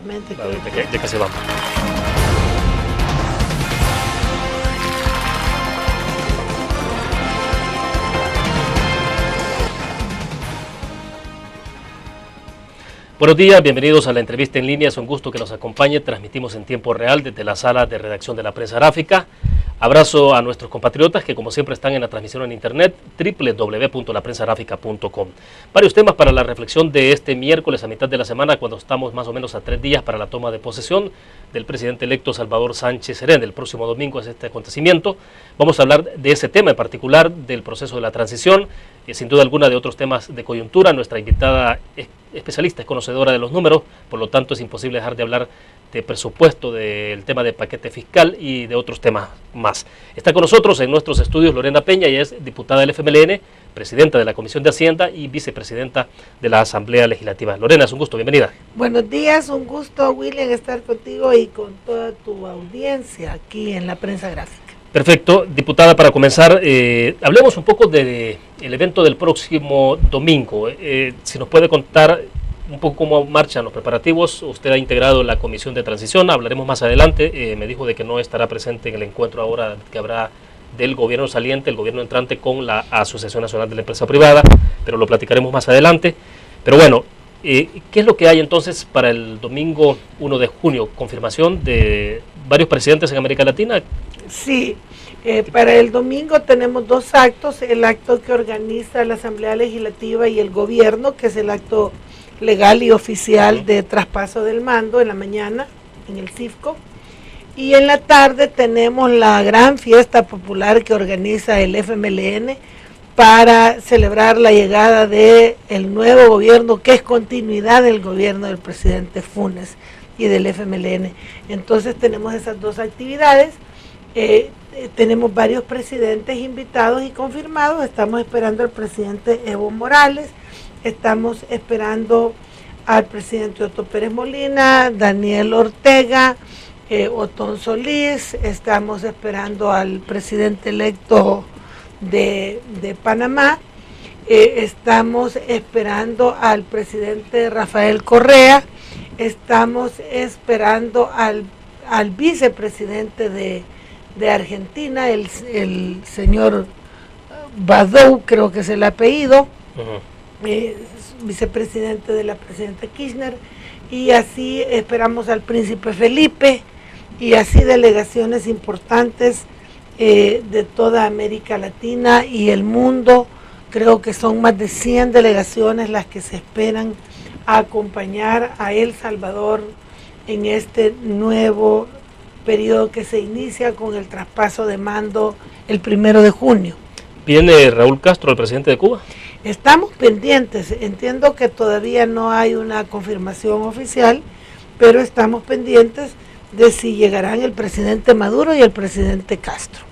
Ya casi vamos. Buenos días, bienvenidos a la entrevista en línea. Es un gusto que nos acompañe. Transmitimos en tiempo real desde la sala de redacción de la Prensa Gráfica. Abrazo a nuestros compatriotas que como siempre están en la transmisión en internet www.laprensagráfica.com. Varios temas para la reflexión de este miércoles a mitad de la semana, cuando estamos más o menos a 3 días para la toma de posesión del presidente electo Salvador Sánchez Serén. El próximo domingo es este acontecimiento. Vamos a hablar de ese tema en particular, del proceso de la transición, y sin duda alguna de otros temas de coyuntura. Nuestra invitada es especialista, es conocedora de los números, por lo tanto es imposible dejar de hablar de presupuesto, del tema de paquete fiscal y de otros temas más. Está con nosotros en nuestros estudios Lorena Peña, ella es diputada del FMLN, presidenta de la Comisión de Hacienda y vicepresidenta de la Asamblea Legislativa. Lorena, es un gusto, bienvenida. Buenos días, un gusto, William, estar contigo y con toda tu audiencia aquí en la Prensa Gráfica. Perfecto, diputada, para comenzar, hablemos un poco del evento del próximo domingo. Si nos puede contar un poco cómo marchan los preparativos. Usted ha integrado la comisión de transición, hablaremos más adelante. Me dijo de que no estará presente en el encuentro ahora que habrá del gobierno saliente, el gobierno entrante con la Asociación Nacional de la Empresa Privada, pero lo platicaremos más adelante. Pero bueno, ¿qué es lo que hay entonces para el domingo 1 de junio? ¿Confirmación de varios presidentes en América Latina? Sí, para el domingo tenemos dos actos, el acto que organiza la Asamblea Legislativa y el gobierno, que es el acto legal y oficial de traspaso del mando en la mañana en el CIFCO, y en la tarde tenemos la gran fiesta popular que organiza el FMLN para celebrar la llegada del nuevo gobierno, que es continuidad del gobierno del presidente Funes y del FMLN. Entonces tenemos esas dos actividades. Tenemos varios presidentes invitados y confirmados. Estamos esperando al presidente Evo Morales, estamos esperando al presidente Otto Pérez Molina, Daniel Ortega, Otón Solís, estamos esperando al presidente electo de Panamá, estamos esperando al presidente Rafael Correa, estamos esperando al vicepresidente de Argentina, el señor Badou, creo que es el apellido, vicepresidente de la presidenta Kirchner, y así esperamos al príncipe Felipe, y así delegaciones importantes de toda América Latina y el mundo. Creo que son más de 100 delegaciones las que se esperan a acompañar a El Salvador en este nuevo periodo que se inicia con el traspaso de mando el 1 de junio. ¿Viene Raúl Castro, el presidente de Cuba? Estamos pendientes, entiendo que todavía no hay una confirmación oficial, pero estamos pendientes de si llegarán el presidente Maduro y el presidente Castro.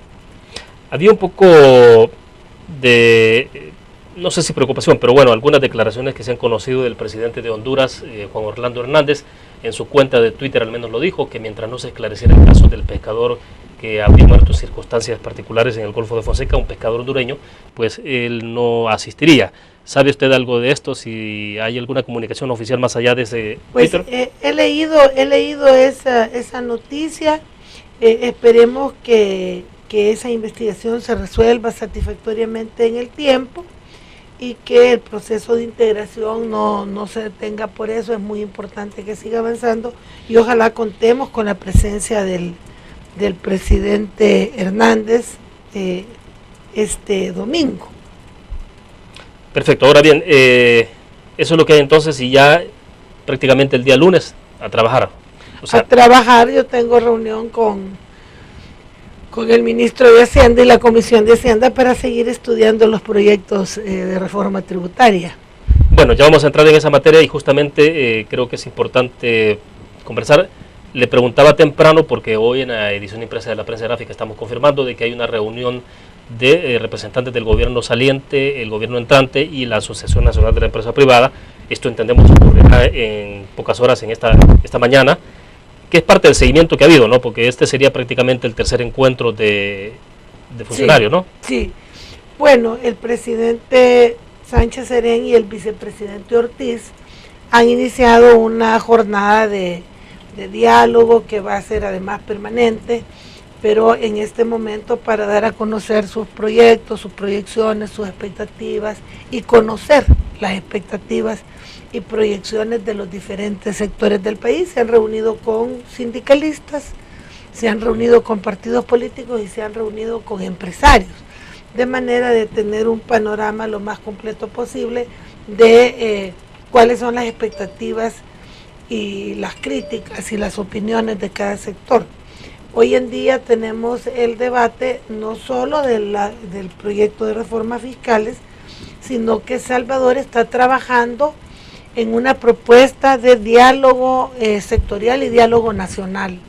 Había un poco de, no sé si preocupación, pero bueno, algunas declaraciones que se han conocido del presidente de Honduras, Juan Orlando Hernández, en su cuenta de Twitter al menos lo dijo, que mientras no se esclareciera el caso del pescador que habría muerto en circunstancias particulares en el Golfo de Fonseca, un pescador hondureño, pues él no asistiría. ¿Sabe usted algo de esto? Si hay alguna comunicación oficial más allá de ese Twitter. Pues he leído esa noticia. Esperemos que esa investigación se resuelva satisfactoriamente en el tiempo y que el proceso de integración no se detenga por eso. Es muy importante que siga avanzando y ojalá contemos con la presencia del presidente Hernández este domingo. Perfecto, ahora bien, eso es lo que hay entonces, y ya prácticamente el día lunes a trabajar. O sea, a trabajar, yo tengo reunión con el ministro de Hacienda y la Comisión de Hacienda para seguir estudiando los proyectos de reforma tributaria. Bueno, ya vamos a entrar en esa materia y justamente creo que es importante conversar. Le preguntaba temprano porque hoy en la edición impresa de la Prensa Gráfica estamos confirmando de que hay una reunión de representantes del gobierno saliente, el gobierno entrante y la Asociación Nacional de la Empresa Privada. Esto entendemos ocurrirá en pocas horas en esta mañana, que es parte del seguimiento que ha habido, ¿no? Porque este sería prácticamente el tercer encuentro de funcionarios, ¿no? Sí. Bueno, el presidente Sánchez Serén y el vicepresidente Ortiz han iniciado una jornada de diálogo que va a ser además permanente, pero en este momento para dar a conocer sus proyectos, sus proyecciones, sus expectativas y conocer las expectativas y proyecciones de los diferentes sectores del país. Se han reunido con sindicalistas, se han reunido con partidos políticos y se han reunido con empresarios, de manera de tener un panorama lo más completo posible de cuáles son las expectativas y las críticas y las opiniones de cada sector. Hoy en día tenemos el debate no solo del proyecto de reformas fiscales, sino que Salvador está trabajando en una propuesta de diálogo sectorial y diálogo nacional.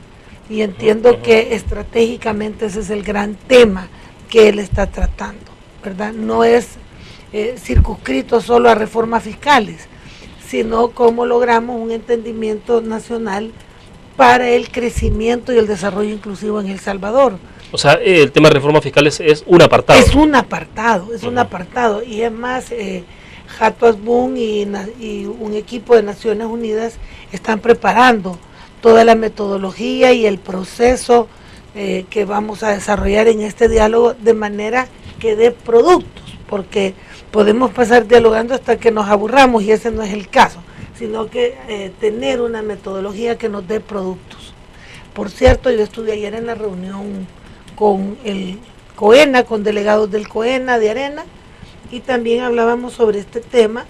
Y entiendo que estratégicamente ese es el gran tema que él está tratando, ¿verdad? No es circunscrito solo a reformas fiscales, sino cómo logramos un entendimiento nacional para el crecimiento y el desarrollo inclusivo en El Salvador. O sea, el tema de reformas fiscales es un apartado. Es un apartado, y es más, Jato Asbun y un equipo de Naciones Unidas están preparando toda la metodología y el proceso que vamos a desarrollar en este diálogo de manera que dé productos, porque podemos pasar dialogando hasta que nos aburramos y ese no es el caso, sino que tener una metodología que nos dé productos. Por cierto, yo estuve ayer en la reunión con el COENA, con delegados del COENA de Arena, y también hablábamos sobre este tema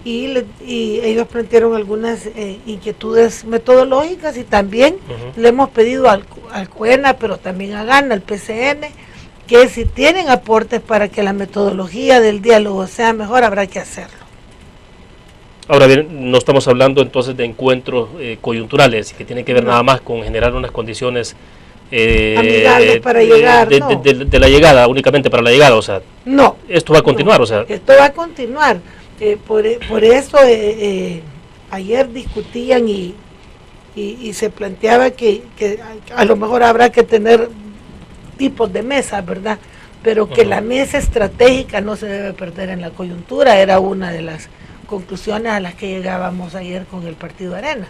y ellos plantearon algunas inquietudes metodológicas y también le hemos pedido al COENA, pero también a GANA, al PCN, que si tienen aportes para que la metodología del diálogo sea mejor, habrá que hacerlo. Ahora bien, no estamos hablando entonces de encuentros coyunturales, que tienen que ver nada más con generar unas condiciones amigables para llegar, de la llegada, únicamente para la llegada, o sea, no, esto va a continuar, o sea. Esto va a continuar, por eso ayer discutían y se planteaba que a lo mejor habrá que tener tipos de mesas, ¿verdad? Pero que la mesa estratégica no se debe perder en la coyuntura, era una de las conclusiones a las que llegábamos ayer con el Partido Arena.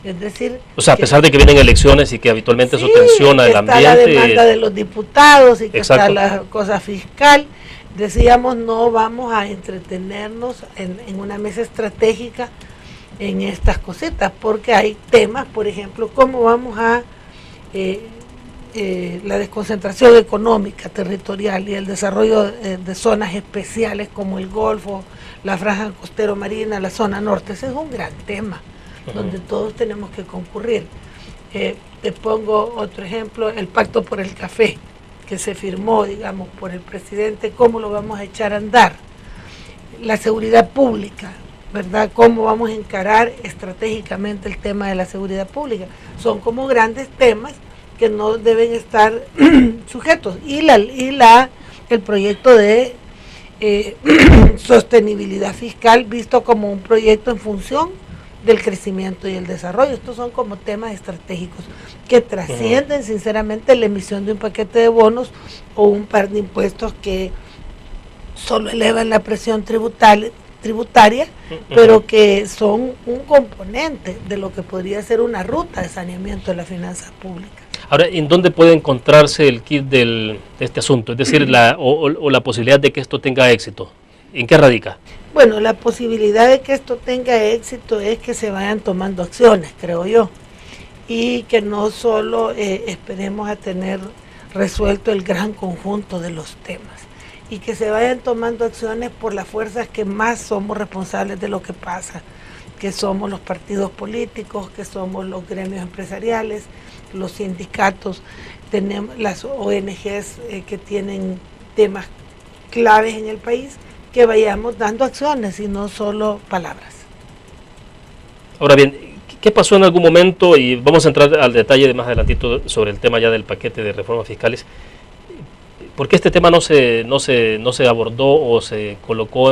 Es decir, o sea, a pesar de que vienen elecciones y que habitualmente eso tensiona el ambiente. Está la demanda de los diputados y que está la cosa fiscal, decíamos no vamos a entretenernos en una mesa estratégica en estas cositas, porque hay temas, por ejemplo, cómo vamos a la desconcentración económica, territorial y el desarrollo de zonas especiales como el Golfo, la franja costero marina, la zona norte. Ese es un gran tema donde todos tenemos que concurrir. Te pongo otro ejemplo, el pacto por el café que se firmó, digamos, por el presidente, cómo lo vamos a echar a andar. La seguridad pública, ¿verdad? Cómo vamos a encarar estratégicamente el tema de la seguridad pública. Son como grandes temas que no deben estar sujetos. Y el proyecto de sostenibilidad fiscal visto como un proyecto en función del crecimiento y el desarrollo. Estos son como temas estratégicos que trascienden sinceramente la emisión de un paquete de bonos o un par de impuestos que solo elevan la presión tributaria, pero que son un componente de lo que podría ser una ruta de saneamiento de las finanzas públicas. Ahora, ¿en dónde puede encontrarse el kit de este asunto? Es decir, la posibilidad de que esto tenga éxito. ¿En qué radica? Bueno, la posibilidad de que esto tenga éxito es que se vayan tomando acciones, creo yo, y que no solo esperemos a tener resuelto el gran conjunto de los temas, y que se vayan tomando acciones por las fuerzas que más somos responsables de lo que pasa, que somos los partidos políticos, que somos los gremios empresariales, los sindicatos, tenemos las ONGs que tienen temas claves en el país, que vayamos dando acciones y no solo palabras. Ahora bien, ¿qué pasó en algún momento? Y vamos a entrar al detalle de más adelantito sobre el tema ya del paquete de reformas fiscales. ¿Por qué este tema no se abordó o se colocó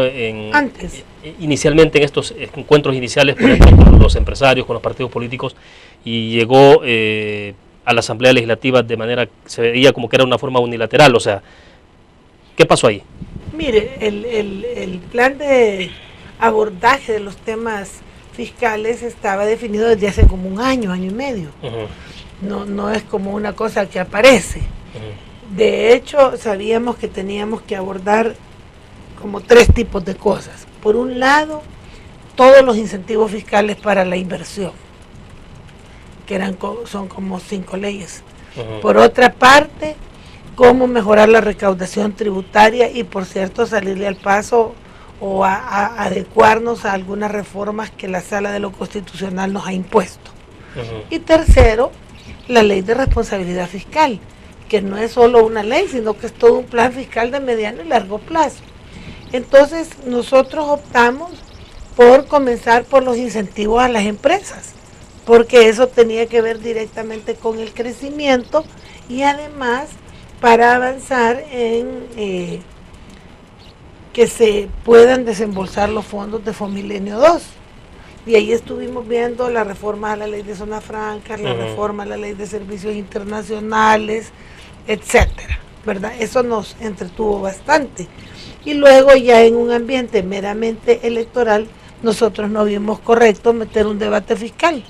antes? Inicialmente en estos encuentros iniciales, por ejemplo, con los empresarios, con los partidos políticos, y llegó a la Asamblea Legislativa de manera que se veía como que era una forma unilateral? O sea, ¿qué pasó ahí? Mire, el plan de abordaje de los temas fiscales estaba definido desde hace como un año y medio. No es como una cosa que aparece. De hecho, sabíamos que teníamos que abordar como 3 tipos de cosas. Por un lado, todos los incentivos fiscales para la inversión, que son como 5 leyes. Por otra parte, cómo mejorar la recaudación tributaria y, por cierto, salirle al paso o a adecuarnos a algunas reformas que la Sala de lo Constitucional nos ha impuesto. Y tercero, la ley de responsabilidad fiscal, que no es solo una ley, sino que es todo un plan fiscal de mediano y largo plazo. Entonces, nosotros optamos por comenzar por los incentivos a las empresas, porque eso tenía que ver directamente con el crecimiento y además para avanzar en que se puedan desembolsar los fondos de Fomilenio 2. Y ahí estuvimos viendo la reforma a la ley de zonas francas, la reforma a la ley de servicios internacionales, etcétera, ¿verdad? Eso nos entretuvo bastante. Y luego ya en un ambiente meramente electoral, nosotros no vimos correcto meter un debate fiscal,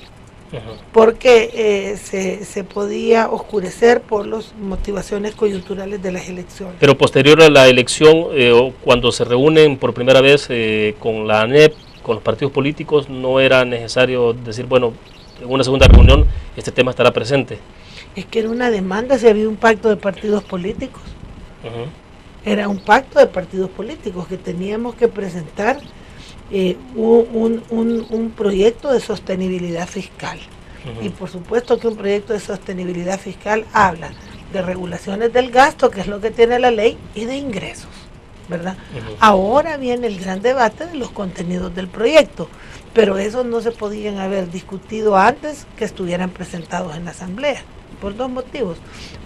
porque se podía oscurecer por las motivaciones coyunturales de las elecciones. Pero posterior a la elección, cuando se reúnen por primera vez con la ANEP, con los partidos políticos, no era necesario decir, bueno, en una segunda reunión este tema estará presente. Es que era una demanda, si había un pacto de partidos políticos. Era un pacto de partidos políticos que teníamos que presentar un proyecto de sostenibilidad fiscal. Y por supuesto que un proyecto de sostenibilidad fiscal habla de regulaciones del gasto, que es lo que tiene la ley, y de ingresos, ¿verdad? Ahora viene el gran debate de los contenidos del proyecto, pero esos no se podían haber discutido antes que estuvieran presentados en la Asamblea, por 2 motivos.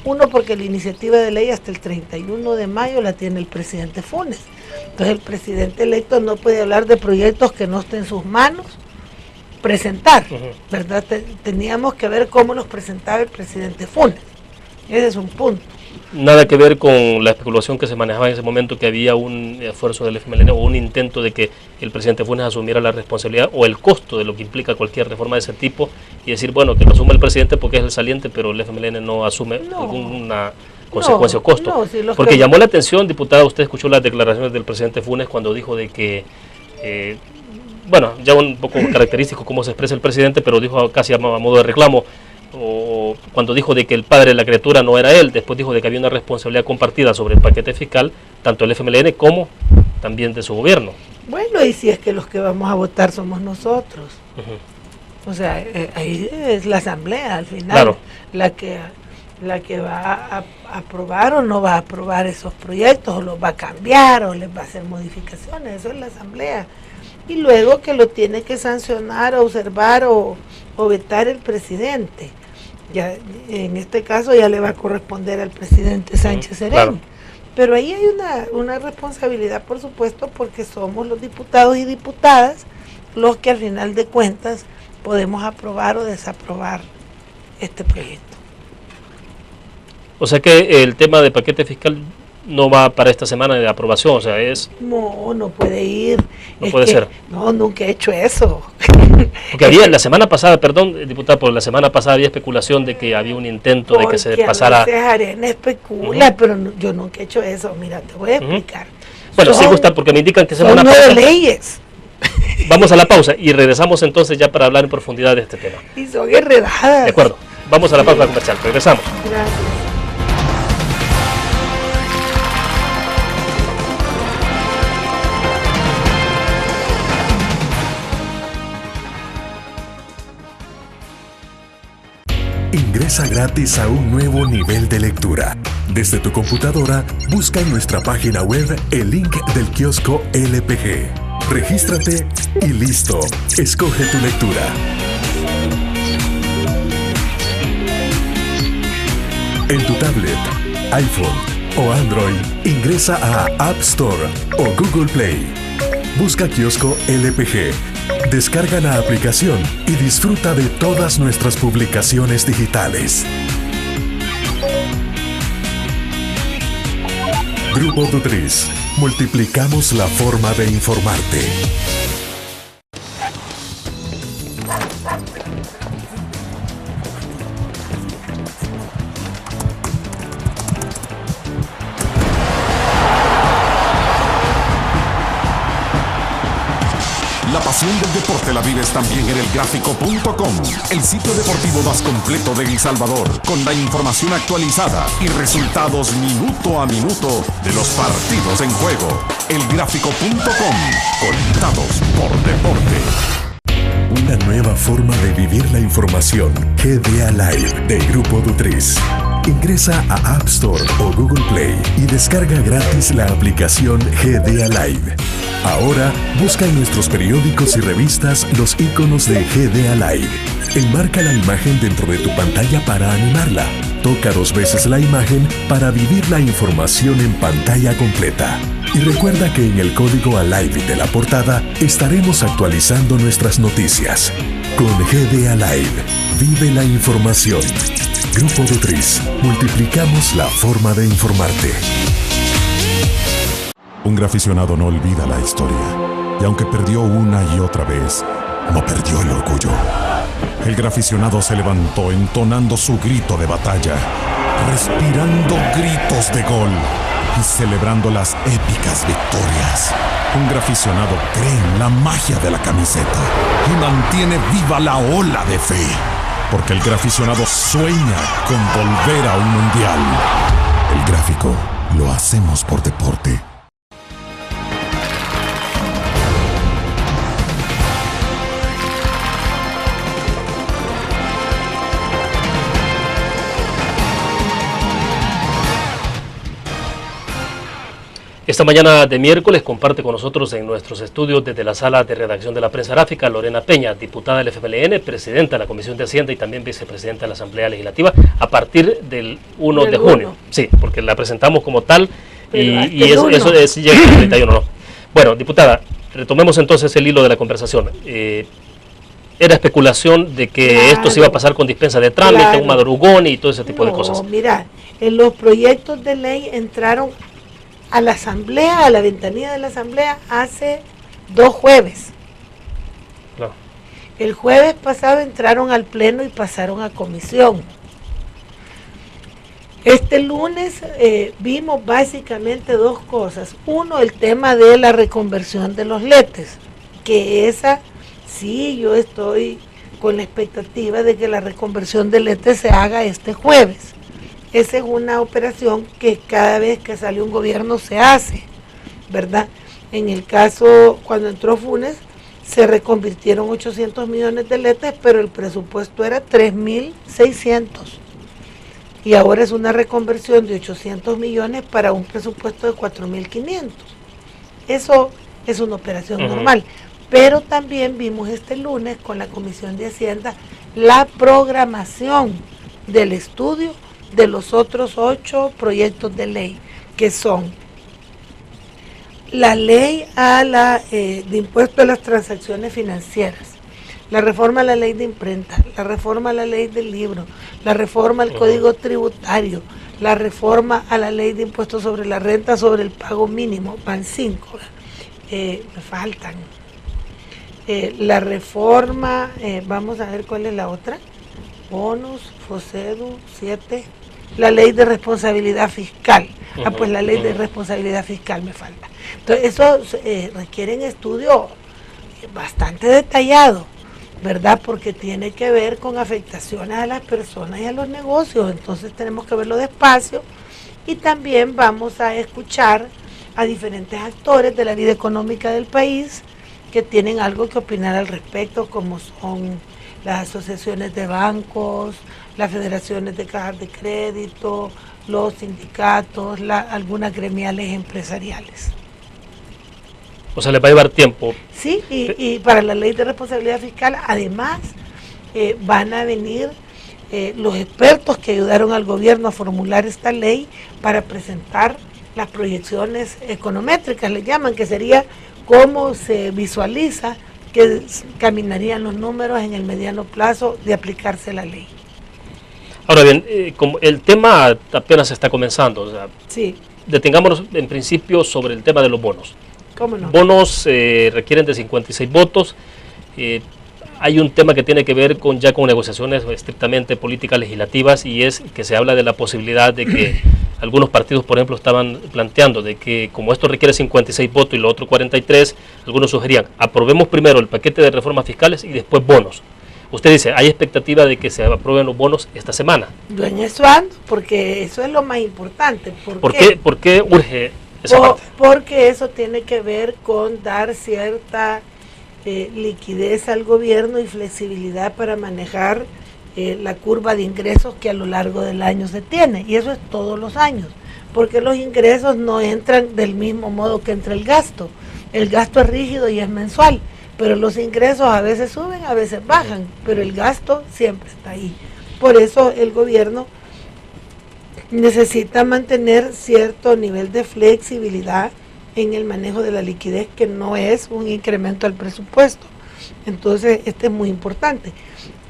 Uno, porque la iniciativa de ley hasta el 31 de mayo la tiene el presidente Funes. Entonces el presidente electo no puede hablar de proyectos que no estén en sus manos presentar, ¿verdad? Teníamos que ver cómo los presentaba el presidente Funes. Ese es un punto. Nada que ver con la especulación que se manejaba en ese momento, que había un esfuerzo del FMLN o un intento de que el presidente Funes asumiera la responsabilidad o el costo de lo que implica cualquier reforma de ese tipo y decir, bueno, que lo asume el presidente porque es el saliente, pero el FMLN no asume ninguna consecuencia o costo. Porque llamó la atención, diputada, usted escuchó las declaraciones del presidente Funes cuando dijo de que, bueno, ya un poco característico cómo se expresa el presidente, pero dijo casi a modo de reclamo, o cuando dijo de que el padre de la criatura no era él, después dijo de que había una responsabilidad compartida sobre el paquete fiscal, tanto el FMLN como también de su gobierno. Bueno, y si es que los que vamos a votar somos nosotros. O sea, ahí es la Asamblea al final, la que va a aprobar o no va a aprobar esos proyectos, o los va a cambiar o les va a hacer modificaciones, eso es la Asamblea. Y luego que lo tiene que sancionar, observar o vetar el presidente. Ya, en este caso ya le va a corresponder al presidente Sánchez Serén. Pero ahí hay una responsabilidad, por supuesto, porque somos los diputados y diputadas los que al final de cuentas podemos aprobar o desaprobar este proyecto. O sea que el tema de paquete fiscal no va para esta semana de aprobación, o sea, es... No puede ir. No puede ser. No, nunca he hecho eso. Porque había, la semana pasada, perdón, diputada, por la semana pasada había especulación de que había un intento de que se pasara... Porque Arena especula, pero yo nunca he hecho eso. Mira, te voy a explicar. Bueno, sí gusta, porque me indican que se van a pausa. Son 9 leyes. Vamos a la pausa y regresamos entonces ya para hablar en profundidad de este tema. Y son enredadas. De acuerdo. Vamos a la pausa comercial. Regresamos. Gracias. Ingresa gratis a un nuevo nivel de lectura. Desde tu computadora, busca en nuestra página web el link del kiosco LPG. Regístrate y listo. Escoge tu lectura. En tu tablet, iPhone o Android, ingresa a App Store o Google Play. Busca kiosco LPG. Descarga la aplicación y disfruta de todas nuestras publicaciones digitales. Grupo Dutriz. Multiplicamos la forma de informarte. La pasión del deporte la vives también en elgráfico.com, el sitio deportivo más completo de El Salvador, con la información actualizada y resultados minuto a minuto de los partidos en juego. Elgráfico.com, conectados por deporte. Una nueva forma de vivir la información. GDA Live de Grupo Dutriz. Ingresa a App Store o Google Play y descarga gratis la aplicación GDA Live. Ahora busca en nuestros periódicos y revistas los iconos de GDA Live. Enmarca la imagen dentro de tu pantalla para animarla. Toca 2 veces la imagen para vivir la información en pantalla completa. Y recuerda que en el código ALIVE de la portada estaremos actualizando nuestras noticias. Con GDA Live, vive la información. Grupo Dutriz, multiplicamos la forma de informarte. Un graficionado no olvida la historia. Y aunque perdió una y otra vez, no perdió el orgullo. El graficionado se levantó entonando su grito de batalla, respirando gritos de gol y celebrando las épicas victorias. Un graficionado cree en la magia de la camiseta y mantiene viva la ola de fe, porque el graficionado sueña con volver a un mundial. El Gráfico lo hacemos por deporte. Esta mañana de miércoles comparte con nosotros en nuestros estudios desde la sala de redacción de la prensa gráfica Lorena Peña, diputada del FMLN, presidenta de la Comisión de Hacienda y también vicepresidenta de la Asamblea Legislativa a partir del 1 de junio. Sí, porque la presentamos como tal y eso llega al 31, ¿no? Bueno, diputada, retomemos entonces el hilo de la conversación. Era especulación de que esto se iba a pasar con dispensa de trámite, un madrugón y todo ese tipo de cosas. Mira, en los proyectos de ley entraron a la asamblea, a la ventanilla de la asamblea, hace 2 jueves. No. El jueves pasado entraron al pleno y pasaron a comisión. Este lunes vimos básicamente 2 cosas. Uno, el tema de la reconversión de los letes, que esa sí yo estoy con la expectativa de que la reconversión de letes se haga este jueves. Esa es una operación que cada vez que sale un gobierno se hace, ¿verdad? En el caso, cuando entró Funes, se reconvirtieron 800 millones de letes, pero el presupuesto era 3.600. Y ahora es una reconversión de 800 millones para un presupuesto de 4.500. Eso es una operación normal. Pero también vimos este lunes con la Comisión de Hacienda la programación del estudio de los otros 8 proyectos de ley, que son la ley de impuesto a las transacciones financieras, la reforma a la ley de imprenta, la reforma a la ley del libro, la reforma al código tributario, la reforma a la ley de impuesto sobre la renta sobre el pago mínimo, van 5, me faltan. La reforma, vamos a ver cuál es la otra, bonus, FOSEDU, 7, la ley de responsabilidad fiscal. Pues la ley de responsabilidad fiscal me falta. Entonces, eso requiere un estudio bastante detallado, ¿verdad? Porque tiene que ver con afectaciones a las personas y a los negocios. Entonces, tenemos que verlo despacio y también vamos a escuchar a diferentes actores de la vida económica del país que tienen algo que opinar al respecto, como son las asociaciones de bancos, las federaciones de cajas de crédito, los sindicatos, algunas gremiales empresariales. O sea, les va a llevar tiempo. Sí, y para la ley de responsabilidad fiscal, además, van a venir los expertos que ayudaron al gobierno a formular esta ley para presentar las proyecciones econométricas, le llaman, que sería cómo se visualiza que caminarían los números en el mediano plazo de aplicarse la ley. Ahora bien, como el tema apenas está comenzando, o sea, sí, detengámonos en principio sobre el tema de los bonos. ¿Cómo no? Bonos requieren de 56 votos. Hay un tema que tiene que ver con negociaciones estrictamente políticas legislativas, y es que se habla de la posibilidad de que algunos partidos, por ejemplo, estaban planteando de que como esto requiere 56 votos y lo otro 43, algunos sugerían, aprobemos primero el paquete de reformas fiscales y después bonos. Usted dice, ¿hay expectativa de que se aprueben los bonos esta semana? Yo en eso ando, porque eso es lo más importante. ¿Por qué urge esa parte? Porque eso tiene que ver con dar cierta liquidez al gobierno y flexibilidad para manejar la curva de ingresos que a lo largo del año se tiene, y eso es todos los años, porque los ingresos no entran del mismo modo que entra el gasto es rígido y es mensual, pero los ingresos a veces suben, a veces bajan, pero el gasto siempre está ahí. Por eso el gobierno necesita mantener cierto nivel de flexibilidad en el manejo de la liquidez, que no es un incremento al presupuesto. Entonces, este es muy importante.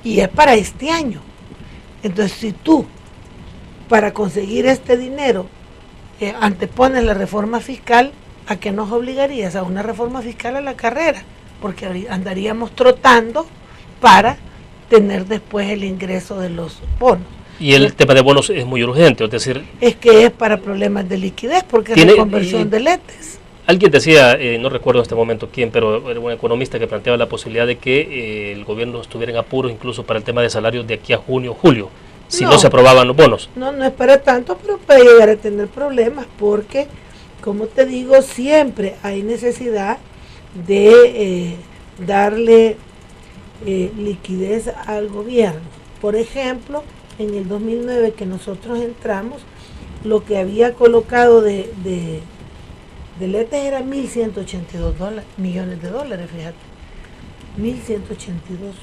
Y es para este año. Entonces, si tú, para conseguir este dinero, antepones la reforma fiscal, ¿a qué nos obligarías? A una reforma fiscal a la carrera, porque andaríamos trotando para tener después el ingreso de los bonos. Y el tema de bonos es muy urgente, es decir... Es que es para problemas de liquidez, porque es la conversión de letes. Alguien decía, no recuerdo en este momento quién, pero era un economista que planteaba la posibilidad de que el gobierno estuviera en apuros incluso para el tema de salarios de aquí a junio o julio, si no se aprobaban los bonos. No es para tanto, pero puede llegar a tener problemas porque, como te digo, siempre hay necesidad de darle liquidez al gobierno. Por ejemplo, en el 2009 que nosotros entramos, lo que había colocado de letes era 1.182 millones de dólares, fíjate, 1.182.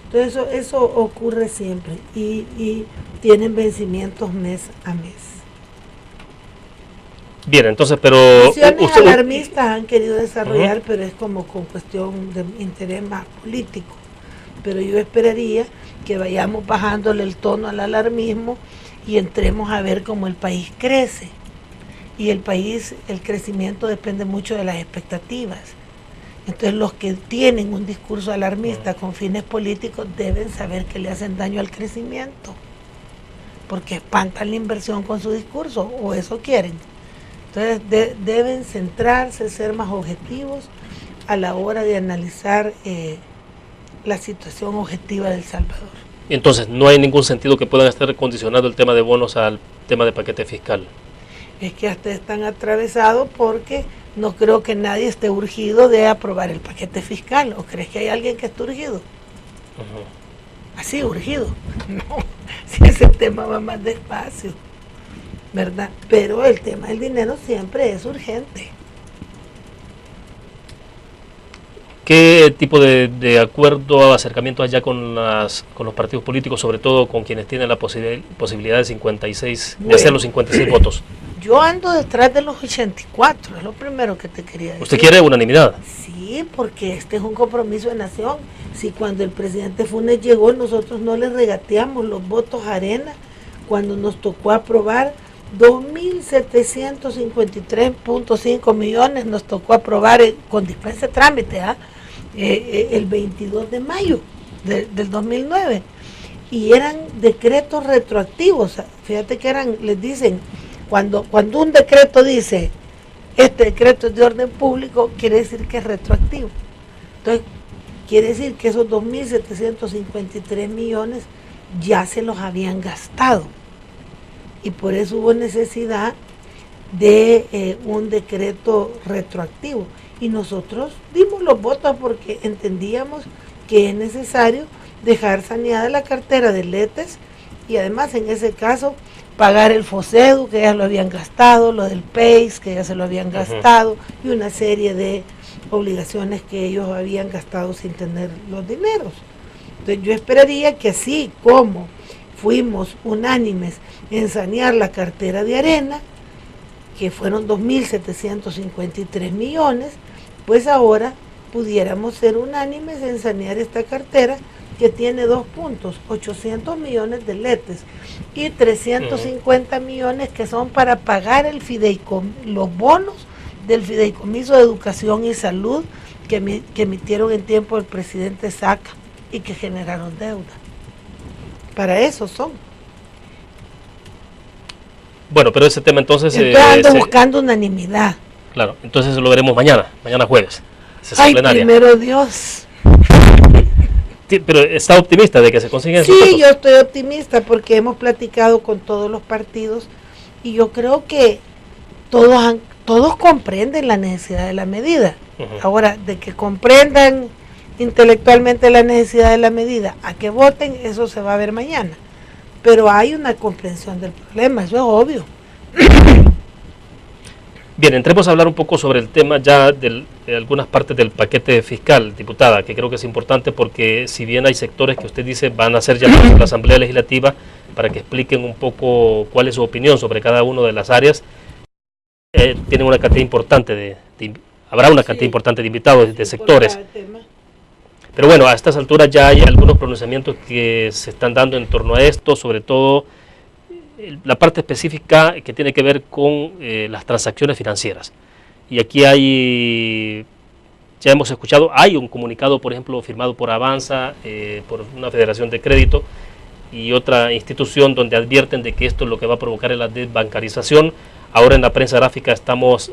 Entonces eso ocurre siempre y tienen vencimientos mes a mes. Bien, entonces, pero... Acciones alarmistas han querido desarrollar, pero es como con cuestión de interés más político. Pero yo esperaría que vayamos bajándole el tono al alarmismo y entremos a ver cómo el país crece. Y el país, el crecimiento depende mucho de las expectativas. Entonces los que tienen un discurso alarmista con fines políticos deben saber que le hacen daño al crecimiento, porque espantan la inversión con su discurso, o eso quieren. Entonces deben centrarse, ser más objetivos a la hora de analizar la situación objetiva de El Salvador. Entonces no hay ningún sentido que puedan estar condicionando el tema de bonos al tema de paquete fiscal. Es que hasta están atravesados porque no creo que nadie esté urgido de aprobar el paquete fiscal. ¿O crees que hay alguien que esté urgido? Así, urgido. No, si ese tema va más despacio, ¿verdad? Pero el tema del dinero siempre es urgente. ¿Qué tipo de acuerdo o acercamiento hay ya con los partidos políticos, sobre todo con quienes tienen la posibilidad de 56, de hacer los 56 votos? Yo ando detrás de los 84, es lo primero que te quería decir. ¿Usted quiere unanimidad? Sí, porque este es un compromiso de nación. Si cuando el presidente Funes llegó, nosotros no le regateamos los votos a Arena, cuando nos tocó aprobar 2.753.5 millones, nos tocó aprobar con dispensa de trámite, el 22 de mayo del 2009. Y eran decretos retroactivos. Fíjate que les dicen, cuando un decreto dice, este decreto es de orden público, quiere decir que es retroactivo. Entonces, quiere decir que esos 2.753 millones ya se los habían gastado. Y por eso hubo necesidad de un decreto retroactivo. Y nosotros dimos los votos porque entendíamos que es necesario dejar saneada la cartera de letes y además en ese caso pagar el FOSEDU, que ya lo habían gastado, lo del PEIS, que ya se lo habían gastado, y una serie de obligaciones que ellos habían gastado sin tener los dineros. Entonces yo esperaría que así como fuimos unánimes en sanear la cartera de Arena, que fueron 2.753 millones, pues ahora pudiéramos ser unánimes en sanear esta cartera que tiene 2 puntos, 800 millones de letes y 350 millones que son para pagar los bonos del Fideicomiso de Educación y Salud que emitieron en tiempo el presidente Saca y que generaron deuda. Para eso son. Bueno, pero ese tema entonces... ando buscando unanimidad. Claro, entonces lo veremos mañana jueves. Ay, plenaria. Primero Dios. Sí, pero ¿está optimista de que se consiguen esos datos? Sí, yo estoy optimista porque hemos platicado con todos los partidos y yo creo que todos comprenden la necesidad de la medida. Ahora, de que comprendan intelectualmente la necesidad de la medida, a que voten, eso se va a ver mañana. Pero hay una comprensión del problema, eso es obvio. Bien, entremos a hablar un poco sobre el tema ya de algunas partes del paquete fiscal, diputada, que creo que es importante porque si bien hay sectores que usted dice van a ser llamados a la Asamblea Legislativa para que expliquen un poco cuál es su opinión sobre cada una de las áreas, tienen una cantidad importante habrá una cantidad importante de invitados de sectores. Pero bueno, a estas alturas ya hay algunos pronunciamientos que se están dando en torno a esto, sobre todo la parte específica que tiene que ver con las transacciones financieras. Y aquí ya hemos escuchado, hay un comunicado, por ejemplo, firmado por Avanza, por una federación de crédito y otra institución donde advierten de que esto es lo que va a provocar la desbancarización. Ahora en la prensa gráfica estamos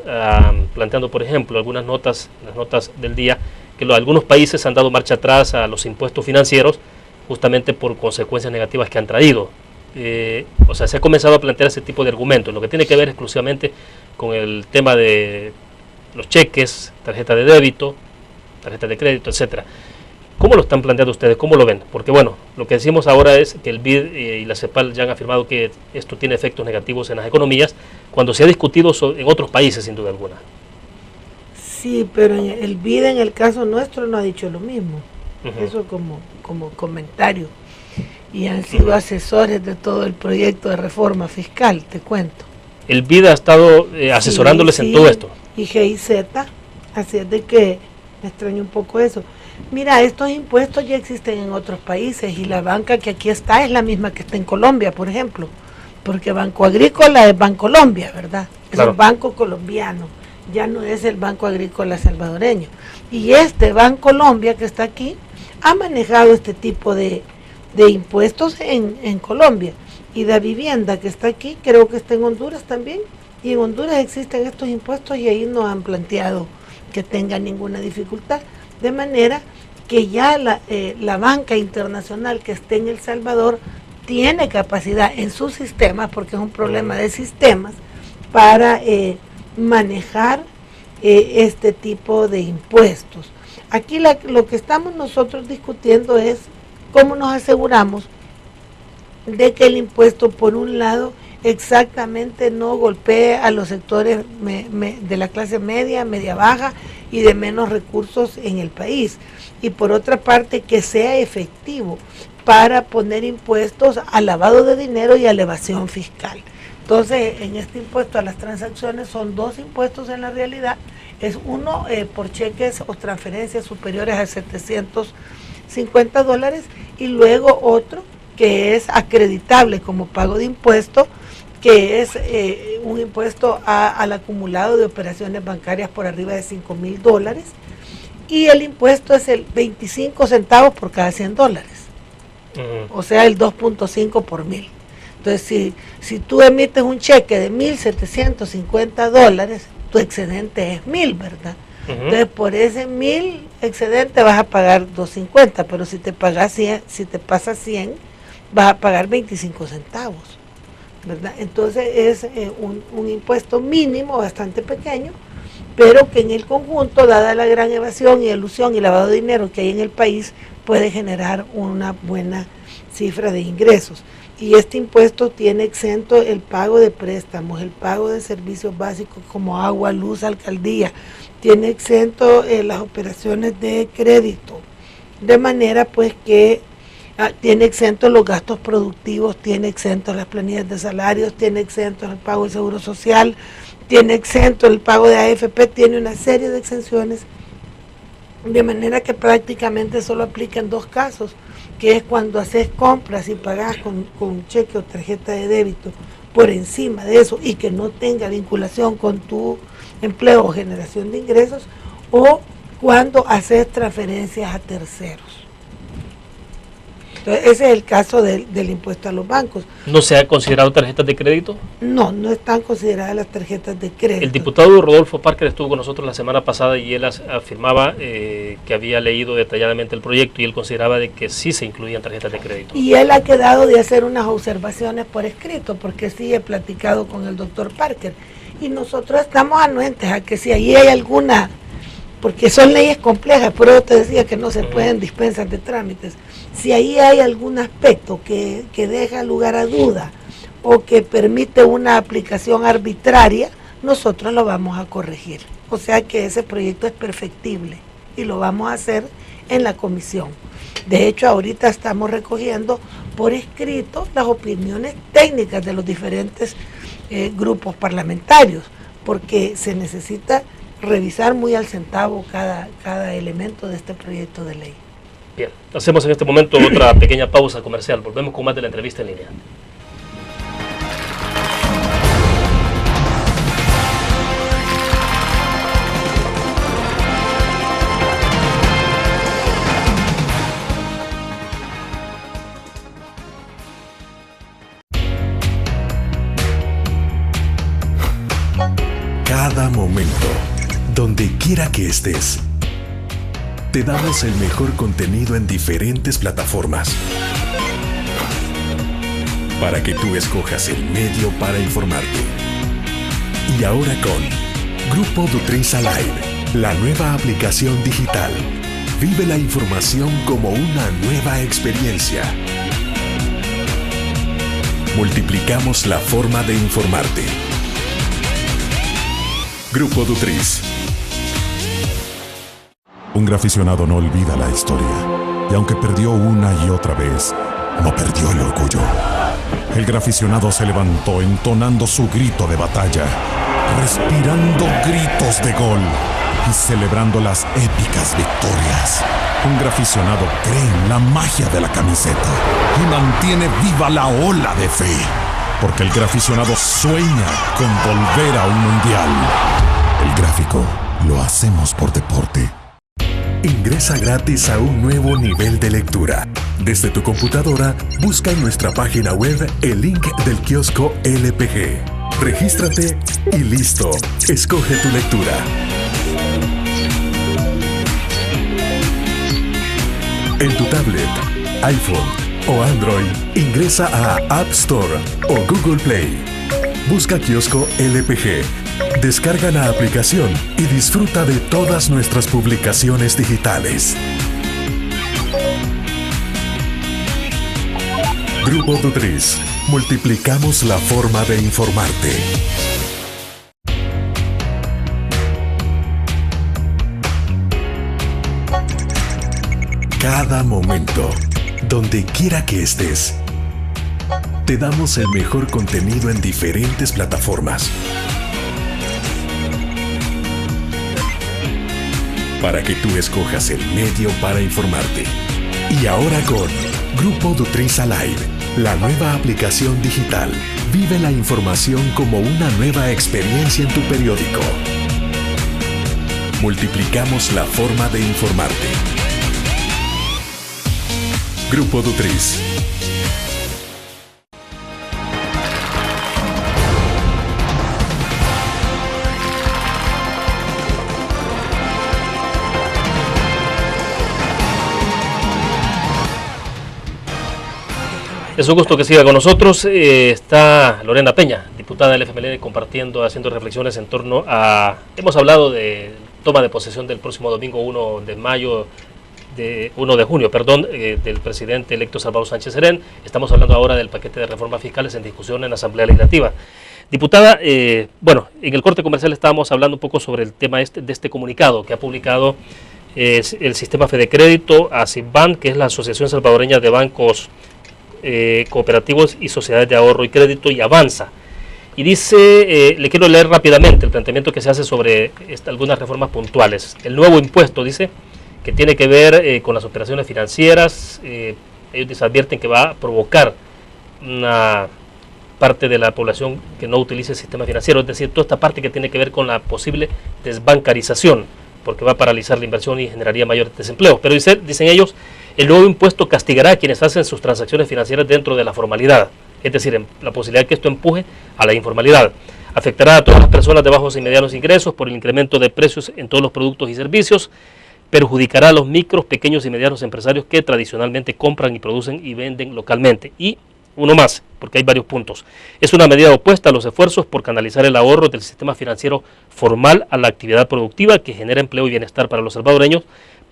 planteando, por ejemplo, las notas del día, que algunos países han dado marcha atrás a los impuestos financieros justamente por consecuencias negativas que han traído. O sea, se ha comenzado a plantear ese tipo de argumentos, lo que tiene que ver exclusivamente con el tema de los cheques, tarjeta de débito, tarjeta de crédito, etcétera. ¿Cómo lo están planteando ustedes? ¿Cómo lo ven? Porque bueno, lo que decimos ahora es que el BID y la CEPAL ya han afirmado que esto tiene efectos negativos en las economías, cuando se ha discutido en otros países sin duda alguna. Sí, pero el BID en el caso nuestro no ha dicho lo mismo. Eso como comentario. Y han sido asesores de todo el proyecto de reforma fiscal, te cuento. El BID ha estado asesorándoles en todo esto. Y GIZ, así es de que me extraña un poco eso. Mira, estos impuestos ya existen en otros países y la banca que aquí está es la misma que está en Colombia, por ejemplo, porque Banco Agrícola es Bancolombia, ¿verdad? Claro. Es un banco colombiano, ya no es el Banco Agrícola salvadoreño. Y este Bancolombia que está aquí ha manejado este tipo de impuestos en Colombia. Y la vivienda que está aquí, creo que está en Honduras también, y en Honduras existen estos impuestos y ahí no han planteado que tenga ninguna dificultad. De manera que ya la banca internacional que esté en El Salvador tiene capacidad en sus sistemas, porque es un problema de sistemas, para manejar este tipo de impuestos. Aquí lo que estamos nosotros discutiendo es cómo nos aseguramos de que el impuesto, por un lado, exactamente no golpee a los sectores de la clase media, media baja y de menos recursos en el país. Y por otra parte, que sea efectivo para poner impuestos al lavado de dinero y a la evasión fiscal. Entonces, en este impuesto a las transacciones son dos impuestos en la realidad. Es uno por cheques o transferencias superiores a $750 y luego otro que es acreditable como pago de impuesto, que es un impuesto al acumulado de operaciones bancarias por arriba de $5,000, y el impuesto es el 25 centavos por cada $100, o sea, el 2.5 por 1,000. Entonces, si tú emites un cheque de $1,750, tu excedente es 1,000, ¿verdad? Entonces, por ese 1,000 excedente vas a pagar 2.50, pero si te pasa 100, vas a pagar 25 centavos, ¿verdad? Entonces es un impuesto mínimo bastante pequeño, pero que en el conjunto, dada la gran evasión y elusión y lavado de dinero que hay en el país, puede generar una buena cifra de ingresos. Y este impuesto tiene exento el pago de préstamos, el pago de servicios básicos como agua, luz, alcaldía, tiene exento las operaciones de crédito, de manera pues que tiene exento los gastos productivos, tiene exento las planillas de salarios, tiene exento el pago de seguro social, tiene exento el pago de AFP, tiene una serie de exenciones, de manera que prácticamente solo aplica en dos casos, que es cuando haces compras y pagas con cheque o tarjeta de débito por encima de eso y que no tenga vinculación con tu empleo o generación de ingresos, o cuando haces transferencias a terceros. Entonces, ese es el caso del impuesto a los bancos. ¿No se ha considerado tarjetas de crédito? No, no están consideradas las tarjetas de crédito. El diputado Rodolfo Parker estuvo con nosotros la semana pasada y él afirmaba que había leído detalladamente el proyecto y él consideraba de que sí se incluían tarjetas de crédito. Y él ha quedado de hacer unas observaciones por escrito, porque sí he platicado con el doctor Parker. Y nosotros estamos anuentes a que si ahí hay alguna, porque son leyes complejas, por eso te decía que no se pueden dispensar de trámites. Si ahí hay algún aspecto que deja lugar a duda o que permite una aplicación arbitraria, nosotros lo vamos a corregir. O sea que ese proyecto es perfectible y lo vamos a hacer en la comisión. De hecho, ahorita estamos recogiendo por escrito las opiniones técnicas de los diferentes grupos parlamentarios, porque se necesita revisar muy al centavo cada elemento de este proyecto de ley. Bien, hacemos en este momento otra pequeña pausa comercial. Volvemos con más de la entrevista en línea. Cada momento, donde quiera que estés, te damos el mejor contenido en diferentes plataformas para que tú escojas el medio para informarte. Y ahora con Grupo Dutriza Live, la nueva aplicación digital. Vive la información como una nueva experiencia. Multiplicamos la forma de informarte. Grupo Dutriz. Un graficionado no olvida la historia, y aunque perdió una y otra vez, no perdió el orgullo. El graficionado se levantó entonando su grito de batalla, respirando gritos de gol y celebrando las épicas victorias. Un graficionado cree en la magia de la camiseta y mantiene viva la ola de fe, porque el graficionado sueña con volver a un mundial. El gráfico lo hacemos por deporte. Ingresa gratis a un nuevo nivel de lectura. Desde tu computadora, busca en nuestra página web el link del kiosco LPG. Regístrate y listo. Escoge tu lectura. En tu tablet, iPhone o Android, ingresa a App Store o Google Play. Busca kiosco LPG. Descarga la aplicación y disfruta de todas nuestras publicaciones digitales. Grupo Dutriz. Multiplicamos la forma de informarte. Cada momento, donde quiera que estés, te damos el mejor contenido en diferentes plataformas para que tú escojas el medio para informarte. Y ahora con Grupo Dutriza Live, la nueva aplicación digital. Vive la información como una nueva experiencia en tu periódico. Multiplicamos la forma de informarte. Grupo Dutriz. Es un gusto que siga con nosotros. Está Lorena Peña, diputada del FMLN, haciendo reflexiones en torno a... Hemos hablado de toma de posesión del próximo domingo 1 de junio, del presidente electo Salvador Sánchez Serén. Estamos hablando ahora del paquete de reformas fiscales en discusión en la Asamblea Legislativa. Diputada, en el corte comercial estábamos hablando un poco sobre el tema de este comunicado que ha publicado el sistema FedeCrédito, ASIBAN, que es la Asociación Salvadoreña de Bancos Cooperativos y Sociedades de Ahorro y Crédito, y Avanza. Y dice, le quiero leer rápidamente el planteamiento que se hace sobre algunas reformas puntuales. El nuevo impuesto, dice, que tiene que ver con las operaciones financieras. Ellos advierten que va a provocar una parte de la población que no utilice el sistema financiero, es decir, toda esta parte que tiene que ver con la posible desbancarización, porque va a paralizar la inversión y generaría mayor desempleo. Pero dicen ellos, El nuevo impuesto castigará a quienes hacen sus transacciones financieras dentro de la formalidad, es decir, la posibilidad de que esto empuje a la informalidad. Afectará a todas las personas de bajos y medianos ingresos por el incremento de precios en todos los productos y servicios. Perjudicará a los micros, pequeños y medianos empresarios que tradicionalmente compran y producen y venden localmente. Y uno más, porque hay varios puntos. Es una medida opuesta a los esfuerzos por canalizar el ahorro del sistema financiero formal a la actividad productiva que genera empleo y bienestar para los salvadoreños,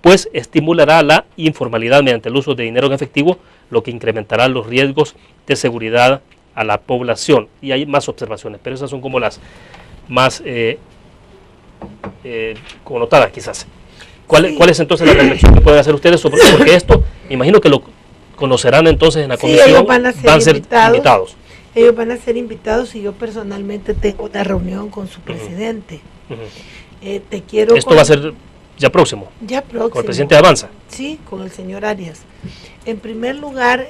pues estimulará la informalidad mediante el uso de dinero en efectivo, lo que incrementará los riesgos de seguridad a la población. Y hay más observaciones, pero esas son como las más connotadas quizás. ¿Cuál es entonces la reflexión que pueden hacer ustedes sobre porque esto? Me imagino que lo conocerán entonces en la comisión. Ellos van a ser invitados. Ellos van a ser invitados y yo personalmente tengo una reunión con su presidente. Esto va a ser ya próximo. Ya próximo. Con el presidente de Avanza. Sí, con el señor Arias. En primer lugar,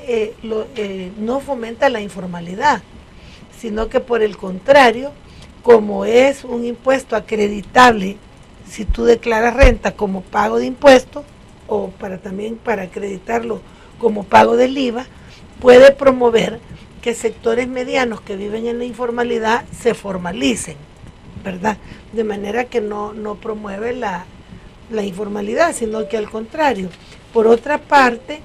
no fomenta la informalidad, sino que por el contrario, como es un impuesto acreditable, si tú declaras renta como pago de impuestos, o también para acreditarlo como pago del IVA, puede promover que sectores medianos que viven en la informalidad se formalicen, ¿verdad? De manera que no promueve la informalidad, sino que al contrario. Por otra parte,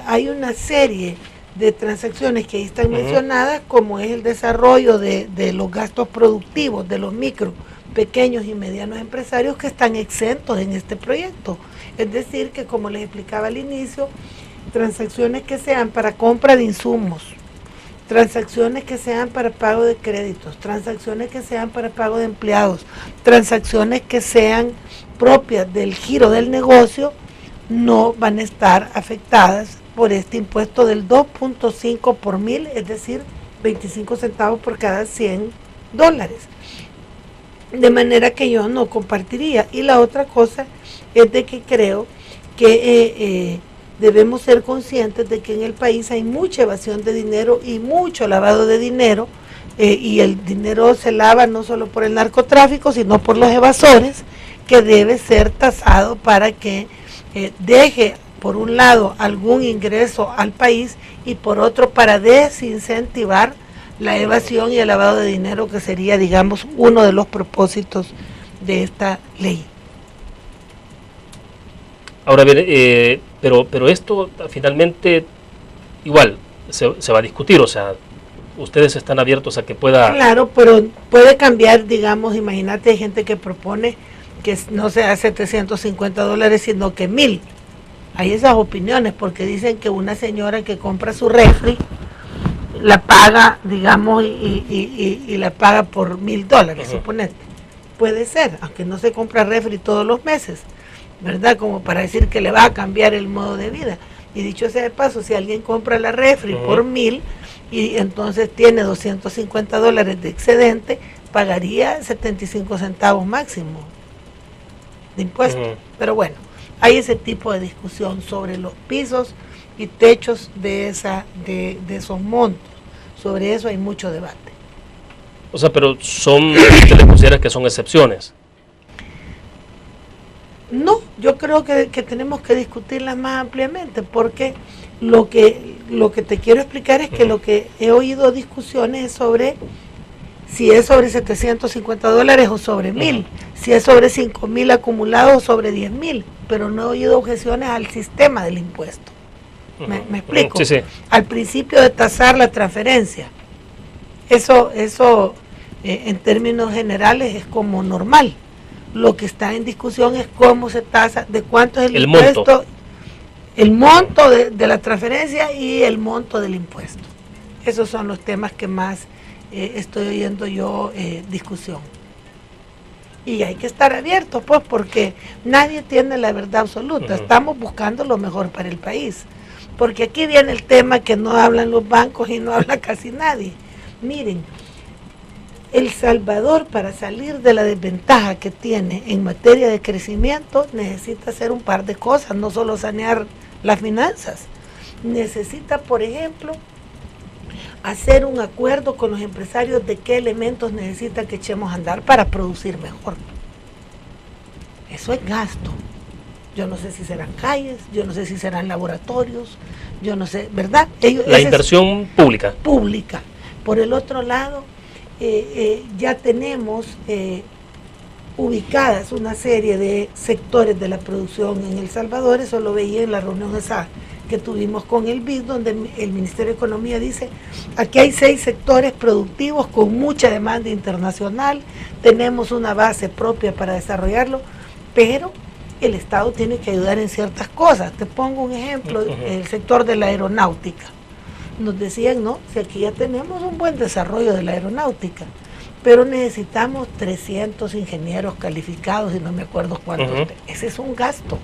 hay una serie de transacciones que ahí están mencionadas, como es el desarrollo de los gastos productivos de los micro, pequeños y medianos empresarios que están exentos en este proyecto. Es decir, que como les explicaba al inicio, transacciones que sean para compra de insumos, transacciones que sean para pago de créditos, transacciones que sean para pago de empleados, transacciones que sean propias del giro del negocio, no van a estar afectadas por este impuesto del 2.5 por mil, es decir, 25 centavos por cada $100. De manera que yo no compartiría. Y la otra cosa es de que creo que debemos ser conscientes de que en el país hay mucha evasión de dinero y mucho lavado de dinero, y el dinero se lava no solo por el narcotráfico, sino por los evasores, que debe ser tasado para que deje, por un lado, algún ingreso al país y por otro, para desincentivar la evasión y el lavado de dinero, que sería, digamos, uno de los propósitos de esta ley. Ahora bien, pero esto finalmente igual se va a discutir, o sea, ustedes están abiertos a que pueda... Claro, pero puede cambiar, digamos, imagínate, hay gente que propone que no sea $750, sino que 1,000. Hay esas opiniones, porque dicen que una señora que compra su refri, la paga, digamos, y la paga por $1,000, suponete. Puede ser, aunque no se compra refri todos los meses, ¿verdad? Como para decir que le va a cambiar el modo de vida. Y dicho sea de paso, si alguien compra la refri por 1,000 y entonces tiene $250 de excedente, pagaría 75 centavos máximo de impuestos. Pero bueno, hay ese tipo de discusión sobre los pisos y techos de esos montos. Sobre eso hay mucho debate. O sea, pero ¿usted le considera que son excepciones? No, yo creo que tenemos que discutirlas más ampliamente, porque lo que te quiero explicar es que lo que he oído discusiones es sobre si es sobre $750 o sobre 1,000, si es sobre 5,000 acumulados o sobre 10,000, pero no he oído objeciones al sistema del impuesto. ¿Me explico? Sí. Al principio de tasar la transferencia, eso en términos generales es como normal. Lo que está en discusión es cómo se tasa, de cuánto es el impuesto, el monto de la transferencia y el monto del impuesto. Esos son los temas que más estoy oyendo yo discusión. Y hay que estar abiertos, pues, porque nadie tiene la verdad absoluta. Estamos buscando lo mejor para el país. Porque aquí viene el tema que no hablan los bancos y no habla casi nadie. Miren, El Salvador, para salir de la desventaja que tiene en materia de crecimiento, necesita hacer un par de cosas, no solo sanear las finanzas. Necesita, por ejemplo, hacer un acuerdo con los empresarios de qué elementos necesita que echemos a andar para producir mejor. Eso es gasto. Yo no sé si serán calles, yo no sé si serán laboratorios, yo no sé, ¿verdad? La inversión pública. Pública. Por el otro lado, ya tenemos ubicadas una serie de sectores de la producción en El Salvador. Eso lo veía en la reunión esa que tuvimos con el BID, donde el Ministerio de Economía dice, aquí hay 6 sectores productivos con mucha demanda internacional, tenemos una base propia para desarrollarlo, pero el Estado tiene que ayudar en ciertas cosas. Te pongo un ejemplo, el sector de la aeronáutica. Nos decían, no, si aquí ya tenemos un buen desarrollo de la aeronáutica, pero necesitamos 300 ingenieros calificados y no me acuerdo cuántos. Ese es un gasto.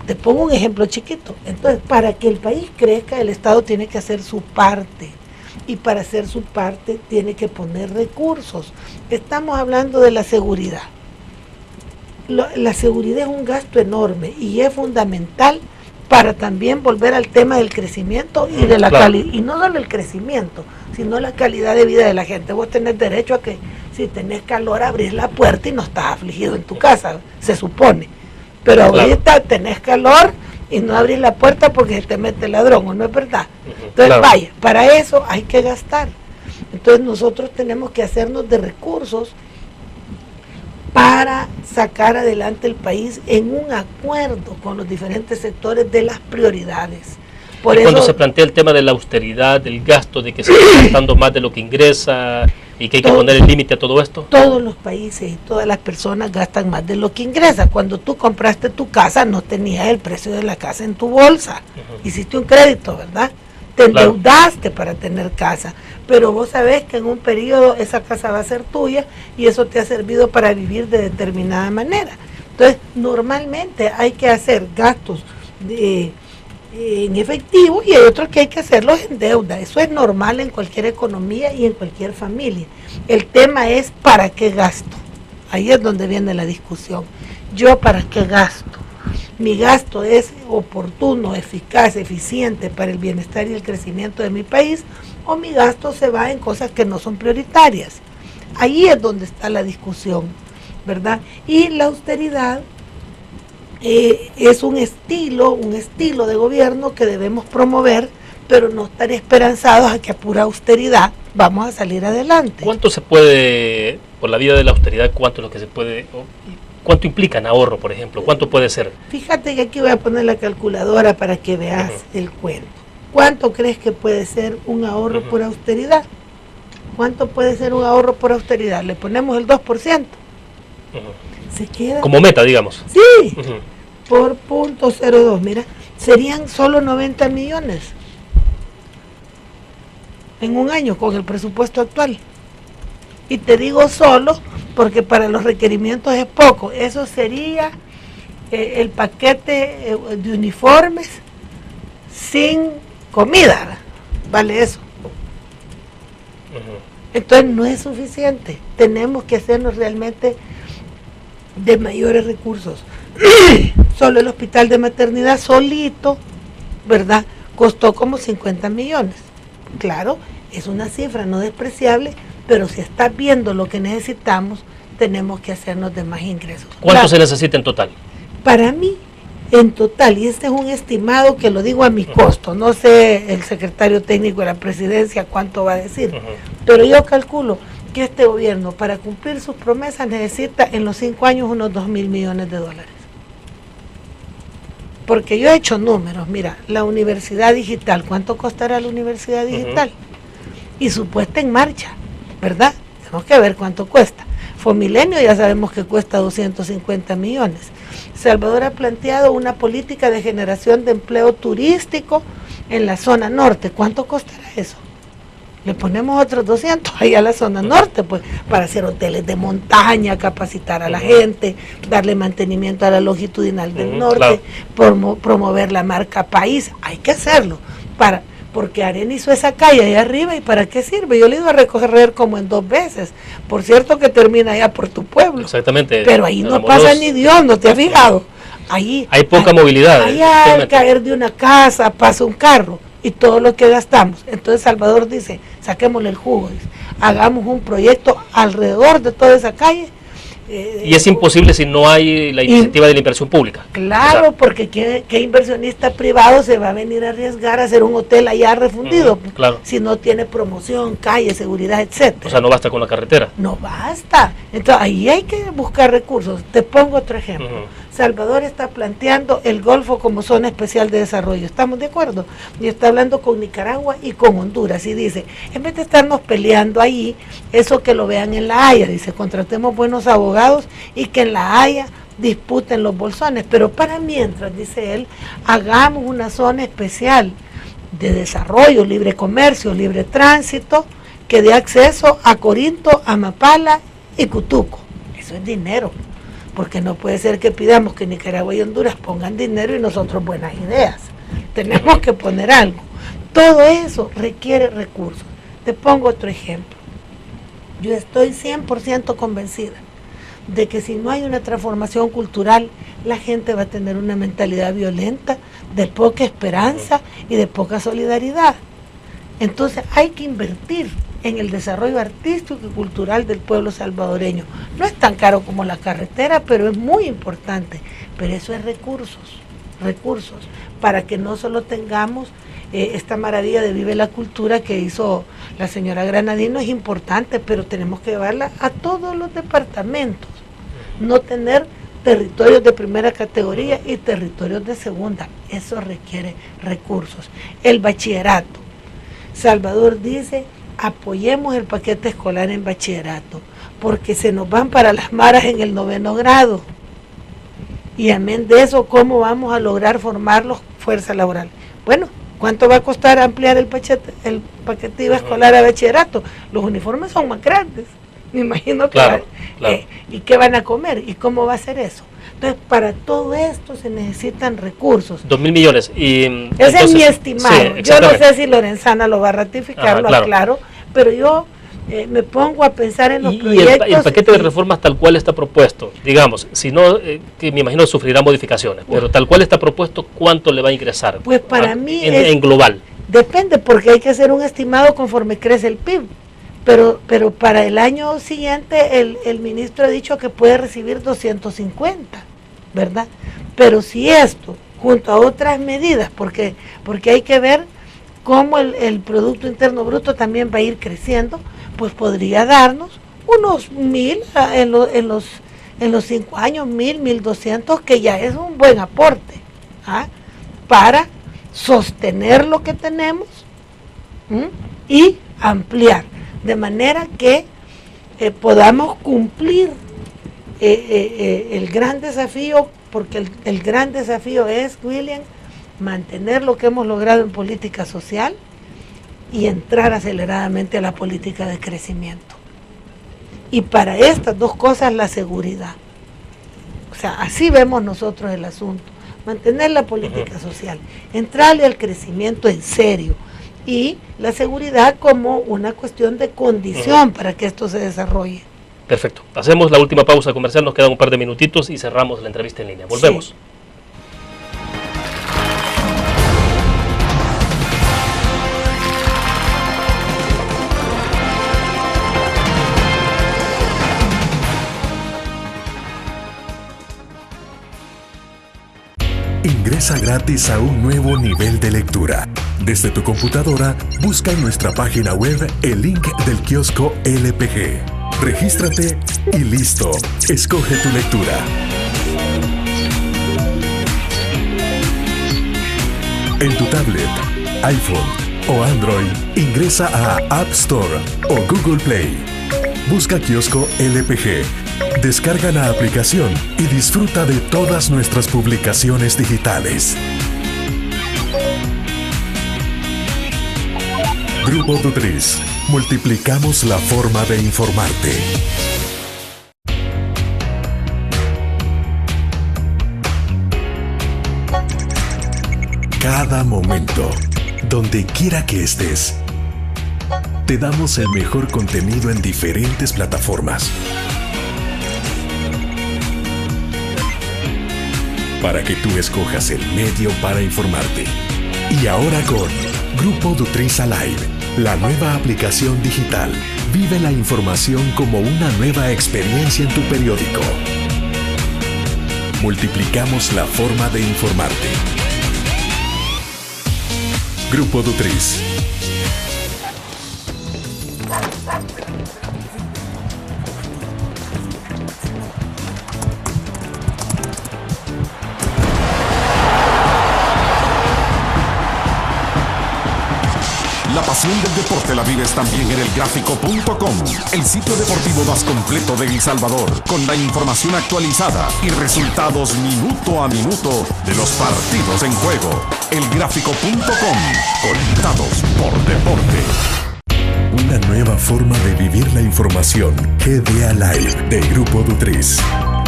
Te pongo un ejemplo chiquito. Entonces, para que el país crezca, el Estado tiene que hacer su parte. Y para hacer su parte, tiene que poner recursos. Estamos hablando de la seguridad. La seguridad es un gasto enorme y es fundamental para también volver al tema del crecimiento y de la calidad. Y no solo el crecimiento, sino la calidad de vida de la gente. Vos tenés derecho a que si tenés calor abrís la puerta y no estás afligido en tu casa, se supone. Pero ahorita tenés calor y no abrís la puerta porque se te mete el ladrón, ¿o no es verdad? Entonces vaya, para eso hay que gastar. Entonces nosotros tenemos que hacernos de recursos para sacar adelante el país en un acuerdo con los diferentes sectores de las prioridades. Por eso, cuando se plantea el tema de la austeridad, del gasto, de que se está gastando más de lo que ingresa y que hay que poner el límite a todo esto. Todos los países y todas las personas gastan más de lo que ingresa. Cuando tú compraste tu casa no tenías el precio de la casa en tu bolsa. Hiciste un crédito, ¿verdad? Te endeudaste para tener casa, pero vos sabés que en un periodo esa casa va a ser tuya y eso te ha servido para vivir de determinada manera. Entonces, normalmente hay que hacer gastos en efectivo y hay otros que hay que hacerlos en deuda. Eso es normal en cualquier economía y en cualquier familia. El tema es ¿para qué gasto? Ahí es donde viene la discusión. ¿Yo para qué gasto? Mi gasto es oportuno, eficaz, eficiente para el bienestar y el crecimiento de mi país, o mi gasto se va en cosas que no son prioritarias. Ahí es donde está la discusión, ¿verdad? Y la austeridad es un estilo de gobierno que debemos promover, pero no estar esperanzados a que a pura austeridad vamos a salir adelante. ¿Cuánto se puede, por la vía de la austeridad, cuánto es lo que se puede... ¿Cuánto implica en ahorro, por ejemplo? ¿Cuánto puede ser? Fíjate que aquí voy a poner la calculadora para que veas el cuento. ¿Cuánto crees que puede ser un ahorro por austeridad? ¿Cuánto puede ser un ahorro por austeridad? Le ponemos el 2%. Se queda... Como meta, digamos. Sí, por .02, mira, serían solo 90 millones en un año con el presupuesto actual. Y te digo solo porque para los requerimientos es poco. Eso sería el paquete de uniformes sin comida, vale eso. Entonces no es suficiente, tenemos que hacernos realmente de mayores recursos. Solo el hospital de maternidad solito, ¿verdad?, costó como 50 millones. Claro, es una cifra no despreciable, pero si estás viendo lo que necesitamos, tenemos que hacernos de más ingresos. ¿Cuánto se necesita en total? Para mí, en total, y este es un estimado que lo digo a mi costo, no sé el secretario técnico de la presidencia cuánto va a decir, pero yo calculo que este gobierno para cumplir sus promesas necesita en los 5 años unos 2.000 millones de dólares. Porque yo he hecho números, mira, la universidad digital, ¿cuánto costará la universidad digital? Y su puesta en marcha, ¿verdad? Tenemos que ver cuánto cuesta. Fomilenio ya sabemos que cuesta 250 millones. Salvador ha planteado una política de generación de empleo turístico en la zona norte. ¿Cuánto costará eso? Le ponemos otros 200 ahí a la zona norte, pues, para hacer hoteles de montaña, capacitar a la gente, darle mantenimiento a la longitudinal del norte, promover la marca país. Hay que hacerlo, porque Arena hizo esa calle ahí arriba, ¿y para qué sirve? Yo le he ido a recorrer como en 2 veces. Por cierto que termina allá por tu pueblo. Exactamente. Pero ahí no pasa ni Dios, ¿no te has fijado? Ahí hay poca movilidad. Ahí al caer de una casa pasa un carro y todo lo que gastamos. Entonces Salvador dice, saquémosle el jugo, dice, hagamos un proyecto alrededor de toda esa calle Y es imposible si no hay la iniciativa de la inversión pública. Claro, o sea, porque ¿qué inversionista privado se va a venir a arriesgar a hacer un hotel allá refundido? Claro. Si no tiene promoción, calle, seguridad, etcétera. O sea, no basta con la carretera. No basta. Entonces, ahí hay que buscar recursos. Te pongo otro ejemplo. Salvador está planteando el Golfo como zona especial de desarrollo. ¿Estamos de acuerdo? Y está hablando con Nicaragua y con Honduras. Y dice, en vez de estarnos peleando ahí, eso que lo vean en La Haya. Dice, contratemos buenos abogados y que en La Haya disputen los bolsones. Pero para mientras, dice él, hagamos una zona especial de desarrollo, libre comercio, libre tránsito, que dé acceso a Corinto, Amapala y Cutuco. Eso es dinero. Porque no puede ser que pidamos que Nicaragua y Honduras pongan dinero y nosotros buenas ideas. Tenemos que poner algo. Todo eso requiere recursos. Te pongo otro ejemplo. Yo estoy 100% convencida de que si no hay una transformación cultural, la gente va a tener una mentalidad violenta, de poca esperanza y de poca solidaridad. Entonces hay que invertir en el desarrollo artístico y cultural del pueblo salvadoreño. No es tan caro como la carretera, pero es muy importante. Pero eso es recursos, para que no solo tengamos esta maravilla de Vive la Cultura que hizo la señora Granadino, es importante, pero tenemos que llevarla a todos los departamentos, no tener territorios de primera categoría y territorios de segunda. Eso requiere recursos. El bachillerato. Salvador dice, apoyemos el paquete escolar en bachillerato, porque se nos van para las maras en el 9º grado. Y amén de eso, ¿cómo vamos a lograr formarlos fuerza laboral? Bueno, ¿cuánto va a costar ampliar el paquete escolar a bachillerato? Los uniformes son más grandes, me imagino que claro. ¿Y qué van a comer? ¿Y cómo va a ser eso? Entonces, para todo esto se necesitan recursos. 2.000 millones. Ese es mi estimado. Sí, yo no sé si Lorenzana lo va a ratificar, lo aclaro, pero yo me pongo a pensar en los proyectos. Y el paquete de reformas tal cual está propuesto, digamos, si no, que me imagino sufrirá modificaciones, pero tal cual está propuesto, ¿cuánto le va a ingresar? Pues para mí en global. Depende, porque hay que hacer un estimado conforme crece el PIB. Pero para el año siguiente el ministro ha dicho que puede recibir 250, ¿verdad? Pero si esto, junto a otras medidas, porque hay que ver cómo el Producto Interno Bruto también va a ir creciendo, pues podría darnos unos 1.000 en los 5 años, 1.200, que ya es un buen aporte, para sostener lo que tenemos y ampliar, de manera que podamos cumplir el gran desafío, porque el gran desafío es, William, mantener lo que hemos logrado en política social y entrar aceleradamente a la política de crecimiento. Y para estas dos cosas, la seguridad. O sea, así vemos nosotros el asunto. Mantener la política social, entrarle al crecimiento en serio, y la seguridad como una cuestión de condición para que esto se desarrolle. Perfecto. Hacemos la última pausa comercial, nos quedan un par de minutitos y cerramos la entrevista en línea. Volvemos. Sí. Ingresa gratis a un nuevo nivel de lectura. Desde tu computadora, busca en nuestra página web el link del kiosco LPG. Regístrate y listo. Escoge tu lectura. En tu tablet, iPhone o Android, ingresa a App Store o Google Play. Busca kiosco LPG. Descarga la aplicación y disfruta de todas nuestras publicaciones digitales. Grupo Dutriz. Multiplicamos la forma de informarte. Cada momento, donde quiera que estés, te damos el mejor contenido en diferentes plataformas. Para que tú escojas el medio para informarte. Y ahora con Grupo Dutriz Alive, la nueva aplicación digital Vive la información como una nueva experiencia en tu periódico. Multiplicamos la forma de informarte. Grupo Dutriz. La pasión del deporte la vives también en elgráfico.com, el sitio deportivo más completo de El Salvador, con la información actualizada y resultados minuto a minuto de los partidos en juego. Elgráfico.com, conectados por deporte. Una nueva forma de vivir la información. GDA Live de Grupo Dutriz.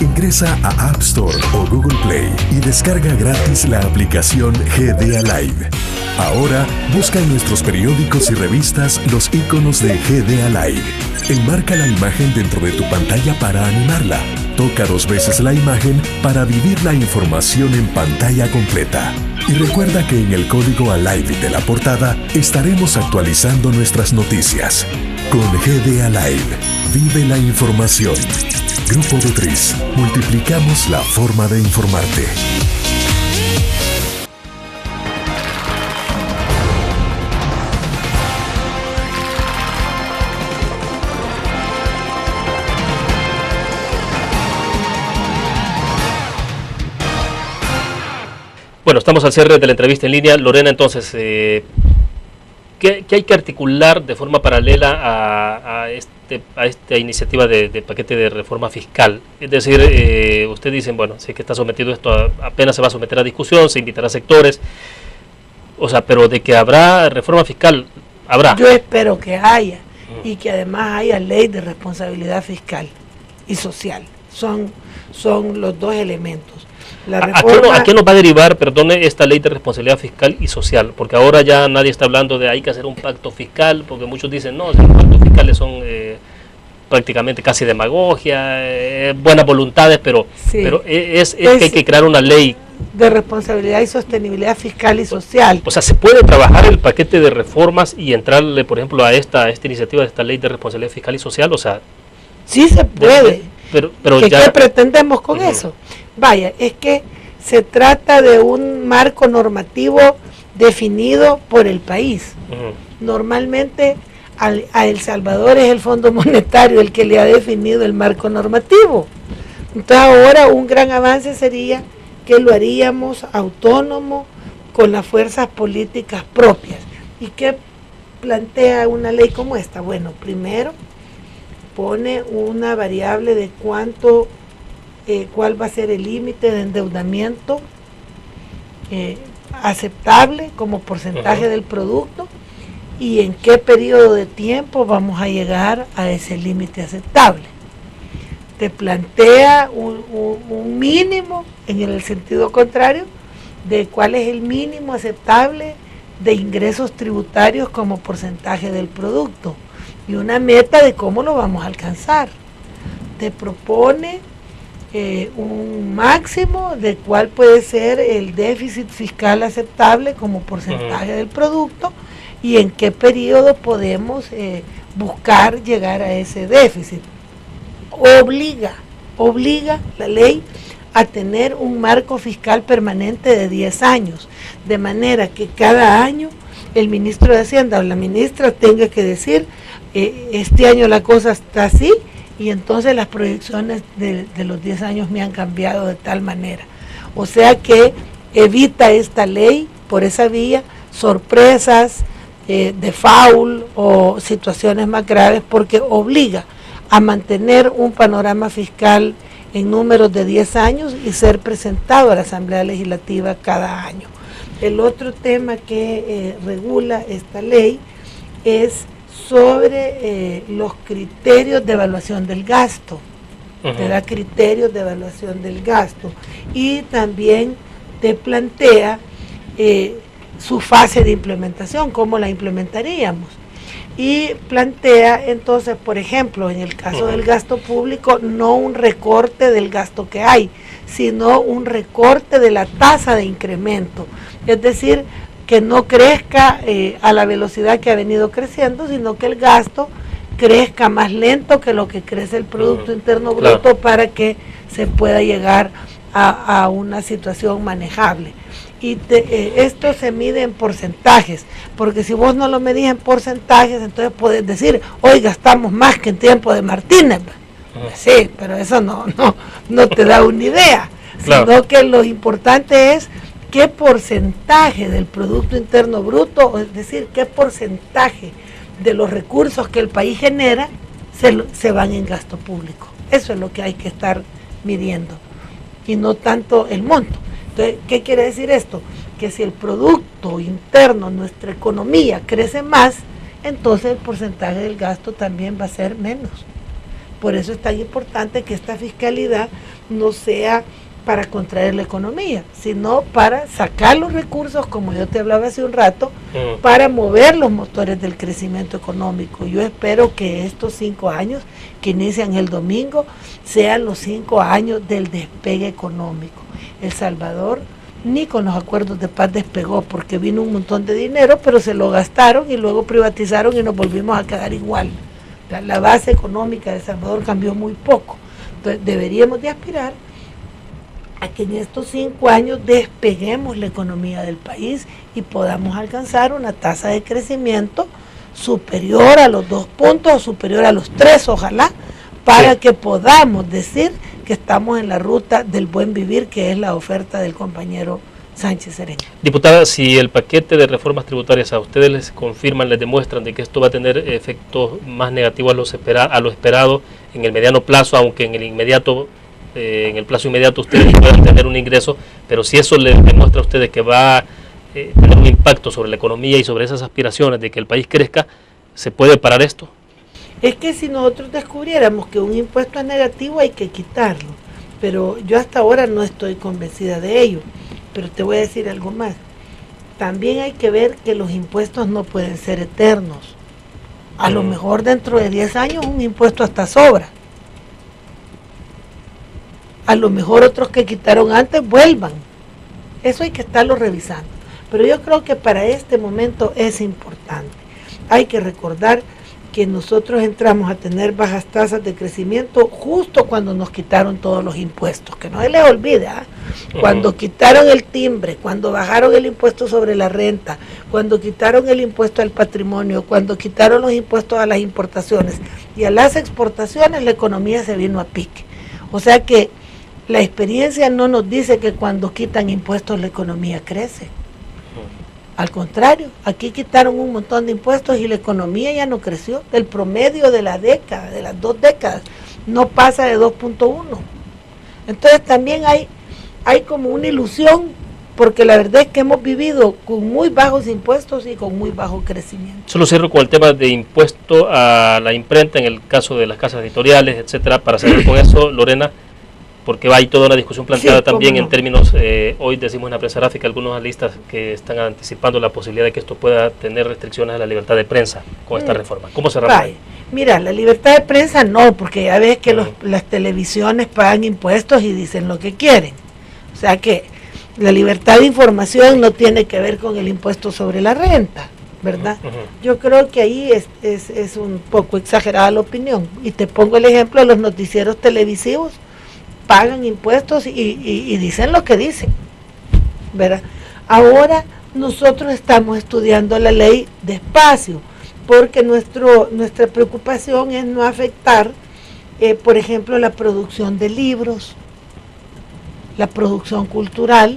Ingresa a App Store o Google Play y descarga gratis la aplicación GDA Live. Ahora, busca en nuestros periódicos y revistas los iconos de GDA Live. Enmarca la imagen dentro de tu pantalla para animarla. Toca 2 veces la imagen para vivir la información en pantalla completa. Y recuerda que en el código ALIVE de la portada estaremos actualizando nuestras noticias. Con GDA Live, vive la información. Grupo Dutriz, multiplicamos la forma de informarte. Bueno, estamos al cierre de la entrevista en línea. Lorena, entonces, ¿qué hay que articular de forma paralela a esta iniciativa de paquete de reforma fiscal? Es decir, usted dice, bueno, sí que está sometido esto, apenas se va a someter a discusión, se invitará a sectores, o sea, pero de que habrá reforma fiscal, habrá. Yo espero que haya, y que además haya ley de responsabilidad fiscal y social. Son los dos elementos. ¿A qué nos va a derivar, perdone, esta ley de responsabilidad fiscal y social? Porque ahora ya nadie está hablando de hay que hacer un pacto fiscal, porque muchos dicen, no, los pactos fiscales son prácticamente casi demagogia, buenas voluntades, pero es que hay que crear una ley de responsabilidad y sostenibilidad fiscal y social. O sea, ¿se puede trabajar el paquete de reformas y entrarle, por ejemplo, a esta iniciativa de esta ley de responsabilidad fiscal y social? O sea, sí se puede. Pero ¿Qué pretendemos con eso? Vaya, es que se trata de un marco normativo definido por el país. Normalmente a El Salvador es el Fondo Monetario el que le ha definido el marco normativo. Entonces ahora un gran avance sería que lo haríamos autónomo con las fuerzas políticas propias. ¿Y qué plantea una ley como esta? Bueno, primero pone una variable de cuál va a ser el límite de endeudamiento aceptable como porcentaje del producto y en qué periodo de tiempo vamos a llegar a ese límite aceptable. Te plantea un mínimo en el sentido contrario de cuál es el mínimo aceptable de ingresos tributarios como porcentaje del producto y una meta de cómo lo vamos a alcanzar. Te propone un máximo de cuál puede ser el déficit fiscal aceptable como porcentaje del producto y en qué periodo podemos buscar llegar a ese déficit. Obliga la ley a tener un marco fiscal permanente de 10 años, de manera que cada año el ministro de Hacienda o la ministra tenga que decir, este año la cosa está así, y entonces las proyecciones de los 10 años me han cambiado de tal manera. O sea que evita esta ley, por esa vía, sorpresas, default o situaciones más graves, porque obliga a mantener un panorama fiscal en números de 10 años y ser presentado a la Asamblea Legislativa cada año. El otro tema que regula esta ley es sobre los criterios de evaluación del gasto. Te da criterios de evaluación del gasto y también te plantea su fase de implementación, cómo la implementaríamos. Y plantea entonces, por ejemplo, en el caso del gasto público, no un recorte del gasto que hay, sino un recorte de la tasa de incremento. Es decir, que no crezca a la velocidad que ha venido creciendo, sino que el gasto crezca más lento que lo que crece el Producto Interno Bruto, para que se pueda llegar a una situación manejable. Y esto se mide en porcentajes, porque si vos no lo medís en porcentajes, entonces podés decir, hoy gastamos más que en tiempo de Martínez. Sí, pero eso no te da una idea, sino que lo importante es qué porcentaje del Producto Interno Bruto, es decir, qué porcentaje de los recursos que el país genera se van en gasto público. Eso es lo que hay que estar midiendo, y no tanto el monto. Entonces, ¿qué quiere decir esto? Que si el Producto Interno, nuestra economía, crece más, entonces el porcentaje del gasto también va a ser menos. Por eso es tan importante que esta fiscalidad no sea para contraer la economía, sino para sacar los recursos, como yo te hablaba hace un rato, para mover los motores del crecimiento económico. Yo espero que estos 5 años que inician el domingo sean los 5 años del despegue económico. El Salvador ni con los acuerdos de paz despegó, porque vino un montón de dinero, pero se lo gastaron y luego privatizaron y nos volvimos a quedar igual. La base económica de El Salvador cambió muy poco. Entonces deberíamos de aspirar a que en estos 5 años despeguemos la economía del país y podamos alcanzar una tasa de crecimiento superior a los 2 puntos o superior a los 3, ojalá, para que podamos decir que estamos en la ruta del buen vivir, que es la oferta del compañero Sánchez Serén. Diputada, si el paquete de reformas tributarias a ustedes les confirman, les demuestran de que esto va a tener efectos más negativos a lo esperado en el mediano plazo, aunque en el inmediato, en el plazo inmediato ustedes puedan tener un ingreso, pero si eso les demuestra a ustedes que va a tener un impacto sobre la economía y sobre esas aspiraciones de que el país crezca, ¿se puede parar esto? Es que si nosotros descubriéramos que un impuesto es negativo, hay que quitarlo, pero yo hasta ahora no estoy convencida de ello. Pero te voy a decir algo más. También hay que ver que los impuestos no pueden ser eternos. A lo mejor dentro de 10 años un impuesto hasta sobra. A lo mejor otros que quitaron antes vuelvan. Eso hay que estarlo revisando. Pero yo creo que para este momento es importante. Hay que recordar que nosotros entramos a tener bajas tasas de crecimiento justo cuando nos quitaron todos los impuestos, que no se les olvide, cuando quitaron el timbre, cuando bajaron el impuesto sobre la renta, cuando quitaron el impuesto al patrimonio, cuando quitaron los impuestos a las importaciones y a las exportaciones, la economía se vino a pique. O sea que la experiencia no nos dice que cuando quitan impuestos la economía crece. Al contrario, aquí quitaron un montón de impuestos y la economía ya no creció. El promedio de la década, de las 2 décadas, no pasa de 2.1. Entonces también hay como una ilusión, porque la verdad es que hemos vivido con muy bajos impuestos y con muy bajo crecimiento. Solo cierro con el tema de impuesto a la imprenta en el caso de las casas editoriales, etcétera. Para cerrar con eso, Lorena, porque hay toda una discusión planteada también en términos, hoy decimos en la prensa gráfica, algunos analistas que están anticipando la posibilidad de que esto pueda tener restricciones a la libertad de prensa con esta reforma. ¿Cómo se resuelve? Mira, la libertad de prensa no, porque ya ves que las televisiones pagan impuestos y dicen lo que quieren. O sea que la libertad de información no tiene que ver con el impuesto sobre la renta, ¿verdad? Yo creo que ahí es un poco exagerada la opinión. Y te pongo el ejemplo de los noticieros televisivos. Pagan impuestos y dicen lo que dicen, ¿verdad? Ahora nosotros estamos estudiando la ley despacio, porque nuestra preocupación es no afectar, por ejemplo, la producción de libros, la producción cultural,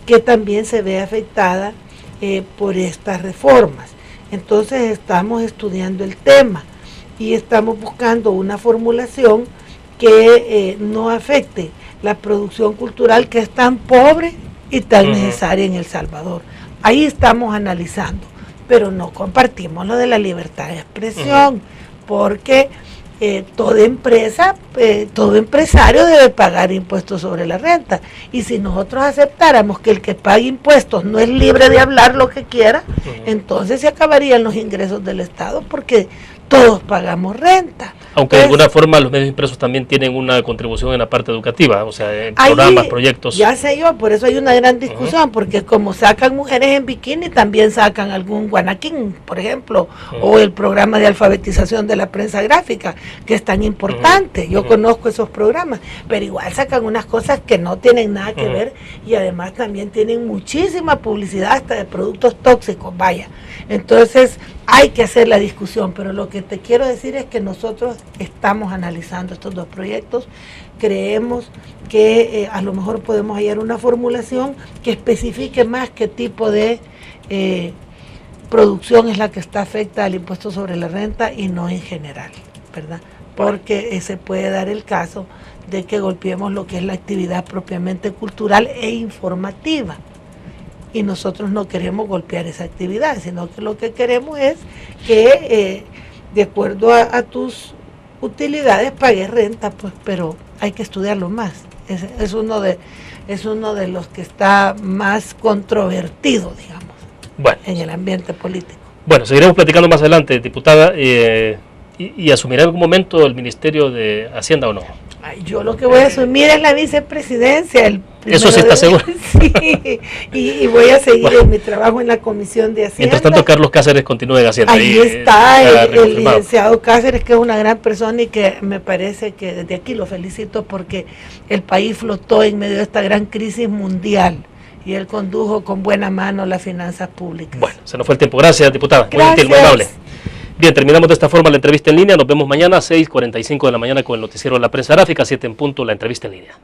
que también se ve afectada por estas reformas. Entonces estamos estudiando el tema y estamos buscando una formulación que no afecte la producción cultural, que es tan pobre y tan necesaria en El Salvador. Ahí estamos analizando, pero no compartimos lo de la libertad de expresión, porque toda empresa, todo empresario debe pagar impuestos sobre la renta, y si nosotros aceptáramos que el que pague impuestos no es libre de hablar lo que quiera, entonces se acabarían los ingresos del Estado, porque todos pagamos renta. Aunque de alguna forma los medios impresos también tienen una contribución en la parte educativa, o sea, en programas, proyectos. Ya sé yo, por eso hay una gran discusión, porque como sacan mujeres en bikini, también sacan algún guanaquín, por ejemplo, o el programa de alfabetización de la prensa gráfica, que es tan importante. Yo conozco esos programas, pero igual sacan unas cosas que no tienen nada que ver, y además también tienen muchísima publicidad hasta de productos tóxicos, vaya. Entonces hay que hacer la discusión, pero lo que te quiero decir es que nosotros estamos analizando estos dos proyectos, creemos que a lo mejor podemos hallar una formulación que especifique más qué tipo de producción es la que está afecta al impuesto sobre la renta y no en general, ¿verdad? Porque se puede dar el caso de que golpeemos lo que es la actividad propiamente cultural e informativa. Y nosotros no queremos golpear esa actividad, sino que lo que queremos es que de acuerdo a tus utilidades pagues renta, pues, pero hay que estudiarlo más. Es uno de los que está más controvertido, digamos, en el ambiente político. Bueno, seguiremos platicando más adelante, diputada, y asumirá en algún momento el Ministerio de Hacienda o no. Yo lo que voy a asumir es la vicepresidencia. Eso sí está seguro. Sí, y voy a seguir en mi trabajo en la Comisión de Hacienda. Mientras tanto, Carlos Cáceres continúa en Hacienda. Ahí está el licenciado Cáceres, que es una gran persona y que me parece que desde aquí lo felicito porque el país flotó en medio de esta gran crisis mundial y él condujo con buena mano las finanzas públicas. Bueno, se nos fue el tiempo. Gracias, diputada. Gracias. Muy gentil, muy amable. Bien, terminamos de esta forma la entrevista en línea. Nos vemos mañana a 6:45 de la mañana con el noticiero de la prensa gráfica, 7 en punto, la entrevista en línea.